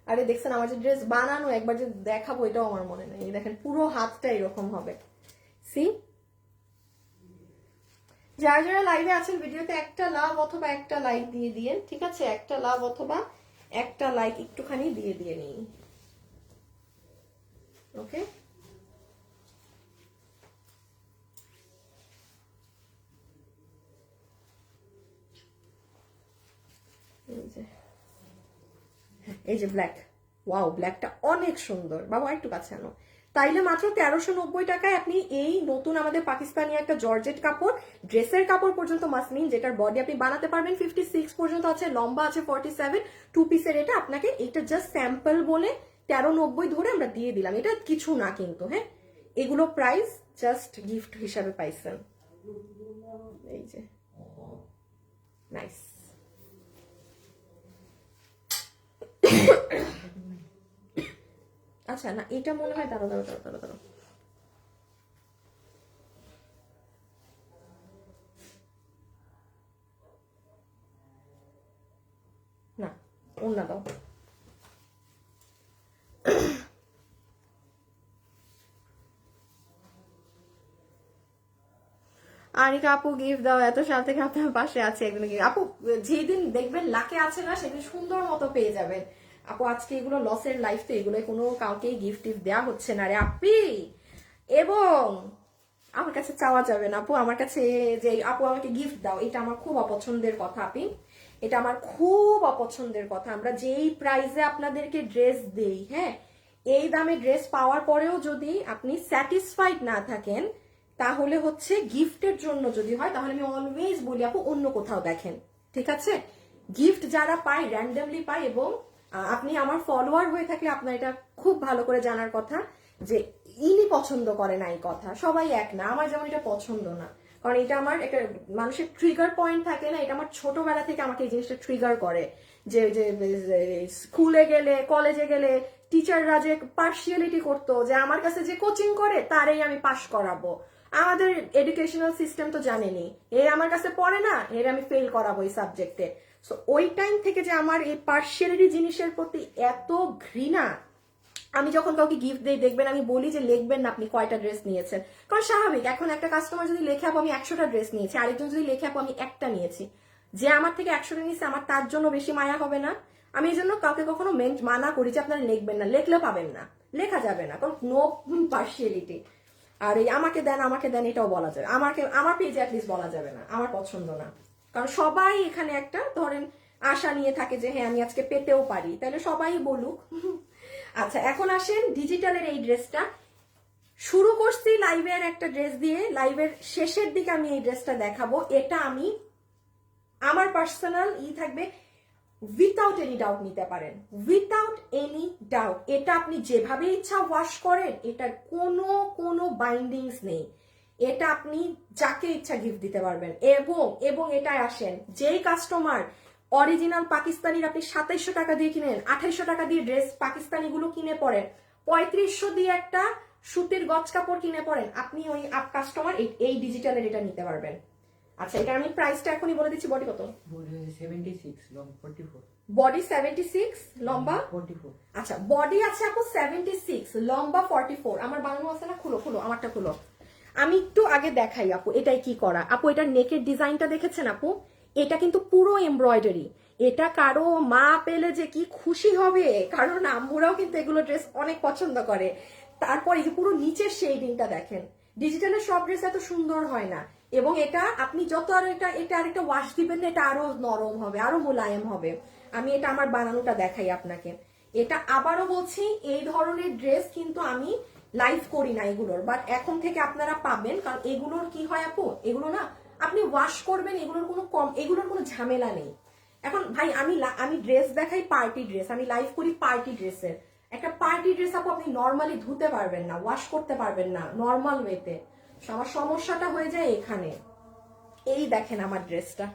আরে দেখছেন আমার যে ড্রেস বানানো, একবার যে দেখাবো এটাও আমার মনে নেই। এই দেখেন পুরো হাতটা এরকম হবে। সি, যারা যারা লাইভে আছেন ভিডিওতে একটা লাভ অথবা একটা লাইক দিয়ে দিয়েন, ঠিক আছে? একটা লাভ অথবা একটা লাইক একটুখানি দিয়ে দিয়ে নিই, ওকে? এই যে ব্ল্যাক, ওয়াও ব্ল্যাকটা অনেক সুন্দর। বাবা একটু কাছে আনো। তাইলে মাত্র 1390 টাকায় আপনি এই নতুন আমাদের পাকিস্তানি একটা জর্জেট কাপড়, ড্রেসের কাপড় পর্যন্ত মাসলিন, যেটার বডি আপনি বানাতে পারবেন 56 পর্যন্ত আছে, লম্বা আছে 47, 2 পিসের। এটা আপনাকে, এটা জাস্ট স্যাম্পল বলে 1390 ধরে আমরা দিয়ে দিলাম, এটা কিছু না কিন্তু। হ্যাঁ, এগুলো প্রাইস জাস্ট গিফট হিসাবে পাইছেন। এই যে নাইস। আচ্ছা না, এটা মনে হয়, দাঁড়ো দাঁড়ো দাঁড়ো দাঁড়ো দাঁড়ো, না অন্য দাও। আনিকা আপু গিফট দাও, এত সাল থেকে আপনার পাশে আছে একদিন আপু, যেদিন দেখবেন লাকে আছে না সেদিন সুন্দর মতো পেয়ে যাবেন আপু। আজকে এগুলো লসের লাইফ, তো এগুলো কোনো কাউকে গিফট টিফট দেওয়া হচ্ছে না রে আপি। এবং আমার কাছে চাওয়া যাবে না আপু, আমার কাছে যে আপু আমাকে গিফট দাও, এটা আমার খুব অপছন্দের কথা আপি, এটা আমার খুব অপছন্দের কথা। আমরা যেই প্রাইসে আপনাদেরকে ড্রেস দেই, হ্যাঁ এই দামে ড্রেস পাওয়ার পরেও যদি আপনি স্যাটিসফাইড না থাকেন, তাহলে হচ্ছে গিফটের জন্য যদি হয় তাহলে আমি অলওয়েজ বলি আপু অন্য কোথাও দেখেন, ঠিক আছে? গিফট যারা পায় র্যান্ডমলি পায়, এবং আপনি আমার ফলোয়ার হয়ে থাকলে আপনার এটা খুব ভালো করে জানার কথা যে ইনি পছন্দ করে না, এই কথা সবাই এক না। আমার যেমন এটা পছন্দ না, কারণ এটা আমার একটা মানুষের ট্রিগার পয়েন্ট থাকে না, এটা আমার ছোটবেলা থেকে আমাকে এই জিনিসটা ট্রিগার করে যে যে স্কুলে গেলে কলেজে গেলে টিচাররা যে পার্সিয়ালিটি করতো যে আমার কাছে যে কোচিং করে তারই আমি পাশ করাবো। আমাদের এডুকেশনাল সিস্টেম তো জানেনি, এ আমার কাছে পড়ে না, এর আমি ফেল করাবো এই সাবজেক্টে। সো ওই টাইম থেকে যে আমার এই পার্সিয়ালিটি জিনিসের প্রতি এত ঘৃণা, আমি যখন কাউকে গিফট দিই দেখবেন আমি বলি যে লিখবেন না আপনি কয়টা ড্রেস নিয়েছেন, কারণ স্বাভাবিক এখন একটা কাস্টমার যদি লেখে আপু আমি 100টা ড্রেস নিয়েছি, আরেকজন যদি লেখে আপু আমি একটা নিয়েছি, যে আমার থেকে 100টা নিয়েছে আমার তার জন্য বেশি মায়া হবে না? আমি এই জন্য কাউকে কখনো মানা করি যে আপনারা লিখবেন না, লেখলে পাবেন না, লেখা যাবে না, কারণ নো পার্সিয়ালিটি। আর এই আমাকে দেন এটাও বলা যাবে, আমার পেজে অ্যাটলিস্ট বলা যাবে না, আমার পছন্দ না। কারণ সবাই এখানে একটা ধরেন আশা নিয়ে থাকে যে হ্যাঁ আমি আজকে পেতেও পারি, তাহলে সবাই বলুক। আচ্ছা এখন আসেন ডিজিটালের এই ড্রেসটা। শুরু করছি লাইভের একটা ড্রেস দিয়ে, লাইভের শেষের দিকে আমি এই ড্রেসটা দেখাবো। এটা আমি আমার পার্সোনাল থাকবে, উইথাউট এনি ডাউট নিতে পারেন, উইথাউট এনি ডাউট। এটা আপনি যেভাবে ইচ্ছা ওয়াশ করেন, এটার কোনো বাইন্ডিংস নেই, এটা আপনি যাকে ইচ্ছা গিফট দিতে পারবেন। এবং এটাই আসেন যেই কাস্টমার অরিজিনাল পাকিস্তানির আপনি 2700 টাকা দিয়ে কিনেন, 2800 টাকা দিয়ে ড্রেস পাকিস্তানি গুলো কিনে পড়েন, 3500 দিয়ে একটা সুতির গজ কাপড় কিনে পড়েন, আপনি ওই কাস্টমার এই ডিজিটালের এটা নিতে পারবেন। আচ্ছা এটা আমি প্রাইসটা এখনই বলে দিচ্ছি। বডি কত? Body 76, long 44। বডি 76, লম্বা 44। আচ্ছা বডি আছে আপু 76, লম্বা 44। আমার বানানো আছে না, খুলো আমারটা খুলো। আমি একটু আগে দেখাই আপু এটাই কি করা। আপু এটার নেকের ডিজাইনটা দেখেছেন আপু? এটা কিন্তু পুরো এমব্রয়ডারি। এটা কারো মা পেলে যে কি খুশি হবে, কারণ আম্মুরাও কিন্তু এগুলো ড্রেস অনেক পছন্দ করে। তারপর এই যে পুরো নিচের শেডিংটা দেখেন, ডিজিটালের সব ড্রেস এত সুন্দর হয় না। এবং এটা আপনি যত আরো এটা আরেকটা ওয়াশ দিবেন না, এটা আরো নরম হবে, আরো মোলায়েম হবে। আমি এটা আমার বানানোটা দেখাই আপনাকে। এটা আবারও বলছি এই ধরনের ড্রেস কিন্তু আমি লাইভ করি না এগুলোর, বাট এখন থেকে আপনারা পাবেন। কারণ এগুলোর কি হয় আপু, এগুলো না আপনি ওয়াশ করবেন, এগুলোর কোনো ঝামেলা নেই। এখন ভাই আমি ড্রেস দেখাই পার্টি ড্রেস, আমি লাইভ করি পার্টি ড্রেসের। একটা পার্টি ড্রেস আপু আপনি নর্মালি ধুতে পারবেন না, ওয়াশ করতে পারবেন না নর্মাল ওয়েতে। আমার সমস্যাটা হয়ে যায় এখানে। এই দেখেন আমার ড্রেসটা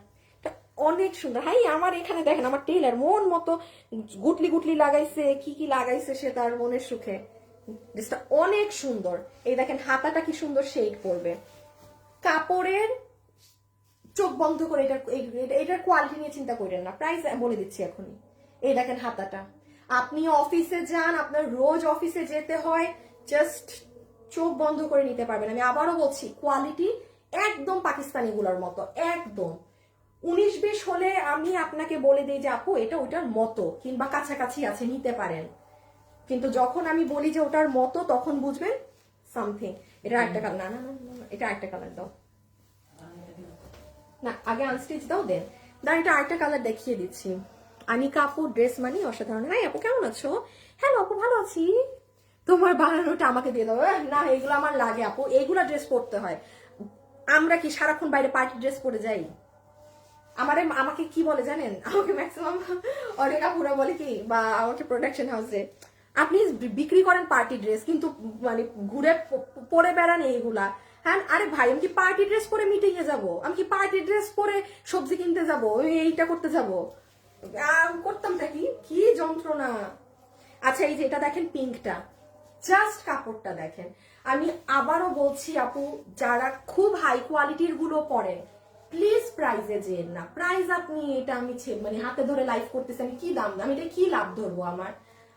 অনেক সুন্দর। হাই আমার এখানে দেখেন আমার টেলার মন মতো গুটলি লাগাইছে, কি লাগাইছে সে তার মনের সুখে। ড্রেসটা অনেক সুন্দর। এই দেখেন হাতাটা কি সুন্দর শেড করবে, কাপড়ের চোখ বন্ধ করে এটার কোয়ালিটি নিয়ে চিন্তা করেন না, প্রাইস বলে দিচ্ছি এখনই। এই দেখেন হাতাটা, আপনি অফিসে যান, আপনার রোজ অফিসে যেতে হয়, জাস্ট চোখ বন্ধ করে নিতে পারবেন। আমি আবারও বলছি কোয়ালিটি একদম পাকিস্তানি গুলোর মতো, একদম 19-20 হলে আমি আপনাকে বলে দিই যে আপু এটা ওটার মতো কিংবা কাছাকাছি আছে, নিতে পারেন। কিন্তু যখন আমি বলি যে ওটার মতো তখন বুঝবেন সামথিং। এটা একটা কালার, না এটা একটা কালার দাও না, আগে আনস্টিচ দাও দেন। দাঁড়া এটা আরেকটা কালার দেখিয়ে দিচ্ছি। আনিকা আপু ড্রেস মানি অসাধারণ। হাই আপু কেমন আছো? হ্যালো আপু ভালো আছি। তোমার বানানোটা আমাকে দিয়ে দাও। না এগুলো আমার লাগে আপু, এগুলা ড্রেস পরতে হয়। আমরা কি সারাক্ষণ বাইরে পার্টি ড্রেস পরে যাই? আমাকে কি বলে জানেন, আমাকে ম্যাক্সিমাম অনেক আপুরা বলে কি, বা আমাকে প্রোডাকশন হাউসে আপনি বিক্রি করেন পার্টি ড্রেস কিন্তু মানে ঘুরে পরে বেড়ান এইগুলা। হ্যাঁ আরে ভাই আমি কি পার্টি ড্রেস পরে মিটিং এ যাবো? আমি কি পার্টি ড্রেস পরে সবজি কিনতে যাবো, এইটা করতে যাবো? করতামটা কি যন্ত্রণা। আচ্ছা এই যে এটা দেখেন পিঙ্কটা, জাস্ট কাপড়টা দেখেন। আমি আবারও বলছি আপু যারা খুব হাই কোয়ালিটির গুলো পরেন প্লিজ প্রাইজে যেন না। প্রাইজ আপনি এটা আমি মানে হাতে ধরে লাইভ করতেছি, আমি কি দাম, আমি এটা কি লাভ ধরবো?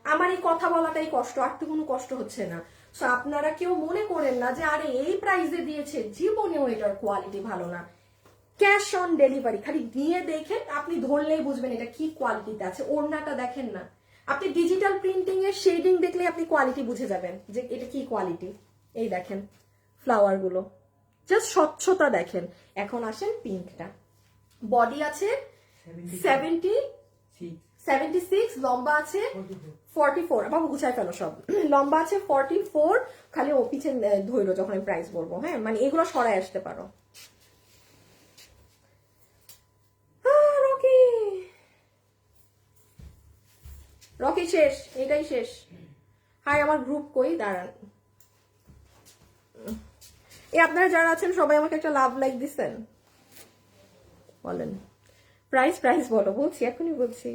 আমার এই কথা বলাটাই কষ্ট, আর তো কোনো কষ্ট হচ্ছে না। সো আপনারা কেউ মনে করেন না যে আরে এই প্রাইজে দিয়েছে, জীবনেও এটার কোয়ালিটি ভালো না। ক্যাশ অন ডেলিভারি, খালি নিয়ে দেখেন, আপনি ধরলেই বুঝবেন এটা কি কোয়ালিটিতে আছে। ওড়নাটা দেখেন না, আপনি ডিজিটাল প্রিন্টিং এর শেডিং দেখলে আপনি কোয়ালিটি বুঝে যাবেন যে এটা কি কোয়ালিটি। এই দেখেন ফ্লাওয়ার গুলো, জাস্ট স্বচ্ছতা দেখেন। এখন আসেন পিঙ্কটা, বডি আছে 76, 76, লম্বা আছে 44। বাবু গুছায় ফেলো সব। লম্বা আছে 44, খালি ও পিছনে ধইলো যখন আমি প্রাইস বলবো। হ্যাঁ, মানে এগুলো সরাই আসতে পারো। রকি রকি শেষ, এটাই শেষ। হাই, আমার গ্রুপ কই, দাঁড়ান। আপনারা যারা আছেন সবাই আমাকে একটা লাভ লাইক দিচ্ছেন, বলেন। প্রাইস বলো, বলছি, এখনই বলছি।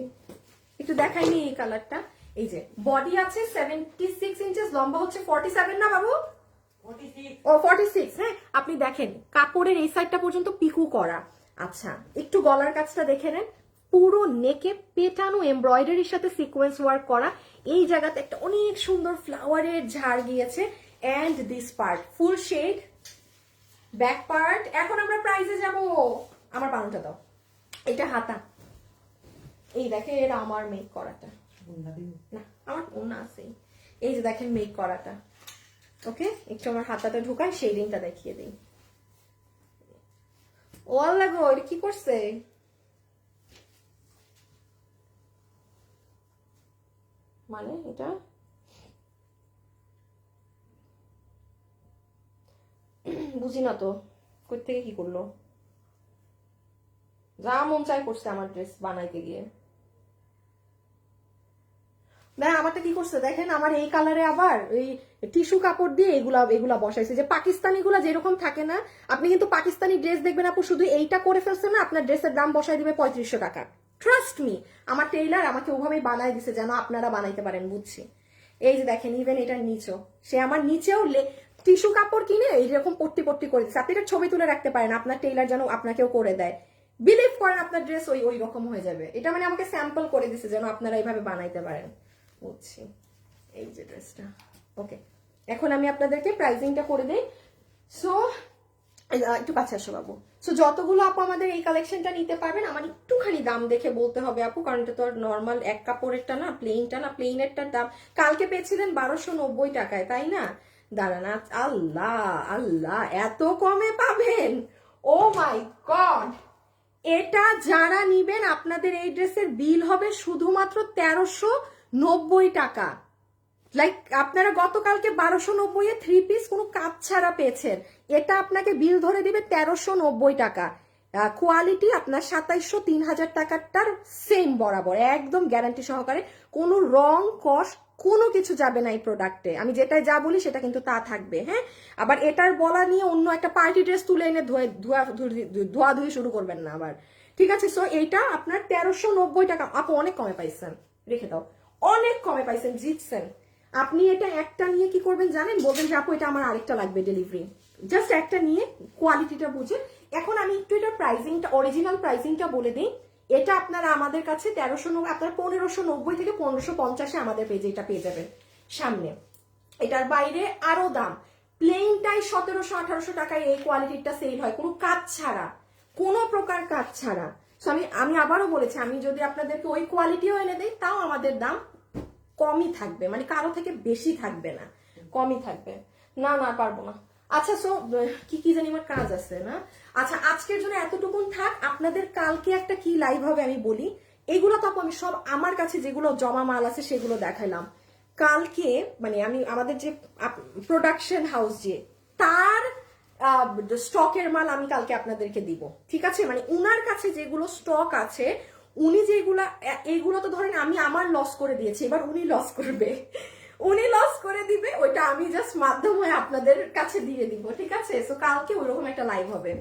একটু দেখাইনি এই কালারটা। এই যে বডি আছে 76 ইঞ্চেস, লম্বা হচ্ছে 47 না বাবু? 46। হ্যাঁ, আপনি দেখেন কাপড়ের এই সাইডটা পর্যন্ত পিকু করা। আচ্ছা, একটু গলার কাছটা দেখে নেন, পুরো নেকে পেটানো এমব্রয়ডারির সাথে সিকোয়েন্স ওয়ার্ক করা। এই জায়গাতে একটা অনেক সুন্দর ফ্লাওয়ারের ঝাড় গিয়েছে। And this part full shade, back part. এখন আমরা প্রাইজে যাব। আমার বানানটা দাও। এটা হাতা, এই দেখেন এটা আমার মেক করাটা না, আমার ওনা আছে। এই যে দেখেন মেক করাটা। ওকে, একটু আমার হাতাটা ঢুকাই, শেডিংটা দেখিয়ে দিই। ও আল্লাহ গো, এটা কি করছে? মানে এটা বুঝি না তো, কই থেকে কি করলো? যা মন চাই করছে আমার ড্রেস বানাইতে গিয়ে। না, আমারটা কি করছে দেখেন, আমার এই কালারে আবার এই টিস্যু কাপড় দিয়ে এগুলা বসাইছে। যে পাকিস্তানি গুলা যেরকম থাকে না, আপনি কিন্তু পাকিস্তানি ড্রেস দেখবেন আপু, শুধু এইটা করে ফেলছে না, আপনার ড্রেসের দাম বসাই দিবে 3500 টাকা। ট্রাস্ট মি, আমার টেইলার আমাকে ওভাবেই বানাই দিছে যেন আপনারা বানাইতে পারেন, বুঝছি। এই যে দেখেন, ইভেন এটার নিচেও, সে আমার নিচেও টিস্যু কাপড় কিনে এইরকম পট্টি করে দিচ্ছে। আপনি এটা ছবি তুলে রাখতে পারেন, আপনার টেইলার যেন আপনাকেও করে দেয়। বিলিভ করেন আপনার ড্রেস ওই রকম হয়ে যাবে। এটা মানে আমাকে স্যাম্পল করে দিছে যেন আপনারা এইভাবে বানাইতে পারেন, বুঝছি। এই যে ড্রেসটা। ওকে, এখন আমি আপনাদেরকে প্রাইসিংটা করে দেই। সো একটু কাছে আসো বাবু। সো যতগুলো আপু আমাদের এই কালেকশনটা নিতে পারবেন, আমার একটুখানি দাম দেখে বলতে হবে আপু, কারণ এটা তো আর নর্মাল এক কাপড়েরটা না, প্লেনটা না। প্লেনেরটার দাম কালকে পেয়েছিলেন 1290 টাকায়, তাই না? দাঁড়ান, আল্লাহ আল্লাহ, এত কমে পাবেন? ও মাই গড! এটা যারা নিবেন আপনাদের এই ড্রেসের বিল হবে শুধুমাত্র 1390 টাকা। লাইক আপনারা গতকালকে 1290 এ 3 পিস কোনো কাজ ছাড়া পেয়েছেন, এটা আপনাকে বিল ধরে দিবে 1390 টাকা। কোয়ালিটি আপনার 2700 3000 টাকারটার সেম বরাবর, একদম গ্যারান্টি সহকারে। কোনো রং কস কোনো কিছু যাবে না এই প্রোডাক্টে। আমি যেটাই যা বলি সেটা কিন্তু তা থাকবে। হ্যাঁ, আবার এটার বলা নিয়ে অন্য একটা পার্টি ড্রেস তুলে এনে ধোয়া শুরু করবেন না আবার, ঠিক আছে? সো এইটা আপনার 1390 টাকা। আপু অনেক কমে পাইছেন, রেখে দাও, অনেক কমে পাইছেন, জিতছেন আপনি। এটা একটা নিয়ে কি করবেন জানেন? বলবেন যে আপু এটা আমার আরেকটা লাগবে ডেলিভারি। জাস্ট একটা নিয়ে কোয়ালিটিটা বুঝে। এখন আমি একটু এটার প্রাইসিংটা, অরিজিনাল প্রাইসিংটা বলে দিই। এটা আপনারা আমাদের কাছে 1390, আপনার 1590 থেকে 1550 আমাদের পেজে এটা পেয়ে যাবেন সামনে। এটার বাইরে আরো দাম। প্লেনটাই 1700-1800 টাকায় এই কোয়ালিটিটা সেল হয়, কোনো কাজ ছাড়া, কোনো প্রকার কাজ ছাড়া। সো আমি আবারও বলেছি, আমি যদি আপনাদেরকে ওই কোয়ালিটিও এনে দিই তাও আমাদের দাম কমই থাকবে, মানে কারো থেকে বেশি থাকবে না, কমই থাকবে। না পারবো না। আচ্ছা, সো কি জানি আমার কাজ আছে না। আচ্ছা, আজকের জন্য এতটুকুন থাক। আপনাদের কালকে একটা কি লাইভ হবে আমি বলি। এগুলো তো আমি সব আমার কাছে যেগুলো জমা মাল আছে সেগুলো দেখাইলাম। কালকে মানে আমি আমাদের যে প্রোডাকশন হাউস, যে তার স্টকের মাল আমি কালকে আপনাদেরকে দিব, ঠিক আছে? মানে উনার কাছে যেগুলো স্টক আছে, উনি যেগুলা, এইগুলো তো ধরেন আমি আমার লস করে দিয়েছি, এবার উনি লস করবে, উনি লস করে দিবে, ওইটা আমি জাস্ট মাধ্যম হয়ে আপনাদের কাছে দিয়ে দিব, ঠিক আছে? সো কালকে ওইরকম একটা লাইভ হবে।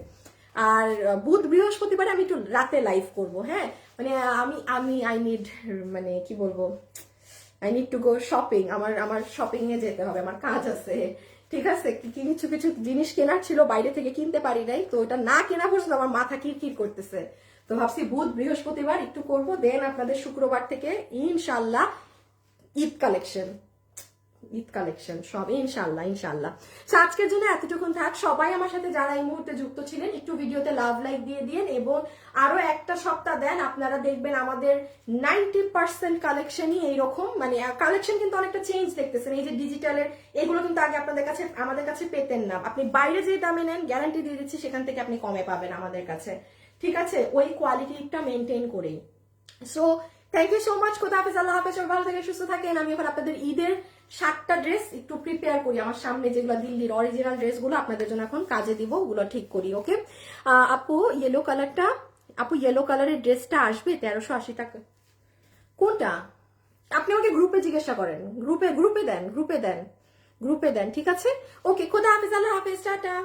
আর বুধ বৃহস্পতিবার আমি একটু রাতে লাইভ করব। হ্যাঁ, মানে আমি আই নিড, মানে কি বলবো, I need to go shopping. আমার শপিং এ যেতে হবে, আমার কাজ আছে, ঠিক আছে? কিছু জিনিস কেনার ছিল, বাইরে থেকে কিনতে পারি নাই, তো এটা না কেনা পর্যন্ত আমার মাথা কিরকির করতেছে। তো ভাবছি বুধ বৃহস্পতিবার একটু করবো, দেন আপনাদের শুক্রবার থেকে ইনশাল্লাহ ঈদ কালেকশন সব ইনশাল্লাহ। তো আজকের জন্য এতটুকুন থাক। সবাই আমার সাথে যারা এই মুহূর্তে যুক্ত ছিলেন একটু ভিডিওতে লাভ লাইক দিয়ে দিন, এবং আরো একটা সপ্তাহ দেন, আপনারা দেখবেন আমাদের 90% কালেকশনই এইরকম। মানে কালেকশন কিন্তু অনেকটা চেঞ্জ দেখতেছেন। এই যে ডিজিটালের এগুলো কিন্তু আগে আমাদের কাছে পেতেন না। আপনি বাইরে যে দামে নেন, গ্যারান্টি দিয়ে দিচ্ছি সেখান থেকে আপনি কমে পাবেন আমাদের কাছে, ঠিক আছে? ওই কোয়ালিটিটা মেনটেন করেই। So thank you so much, খোদা হাফেজ, আল্লাহ হাফেজ, সবাই ভালো থেকে সুস্থ থাকেন। আমি এখন আপনাদের ঈদের 7টা ড্রেস একটু প্রিপেয়ার করি, আমার সামনে যেগুলো দিল্লির অরিজিনাল ড্রেসগুলো আপনাদের জন্য এখন কাজে দিব, ওগুলো ঠিক করি। ওকে আপু ইয়েলো কালারটা, আপু ইয়েলো কালারের ড্রেসটা আসবে 1380 টাকা। কোনটা? আপনি আমাকে গ্রুপে জিজ্ঞাসা করেন, গ্রুপে দেন, ঠিক আছে? ওকে, খোদা হাফেজ, আল্লাহ হাফেজ, টাটা।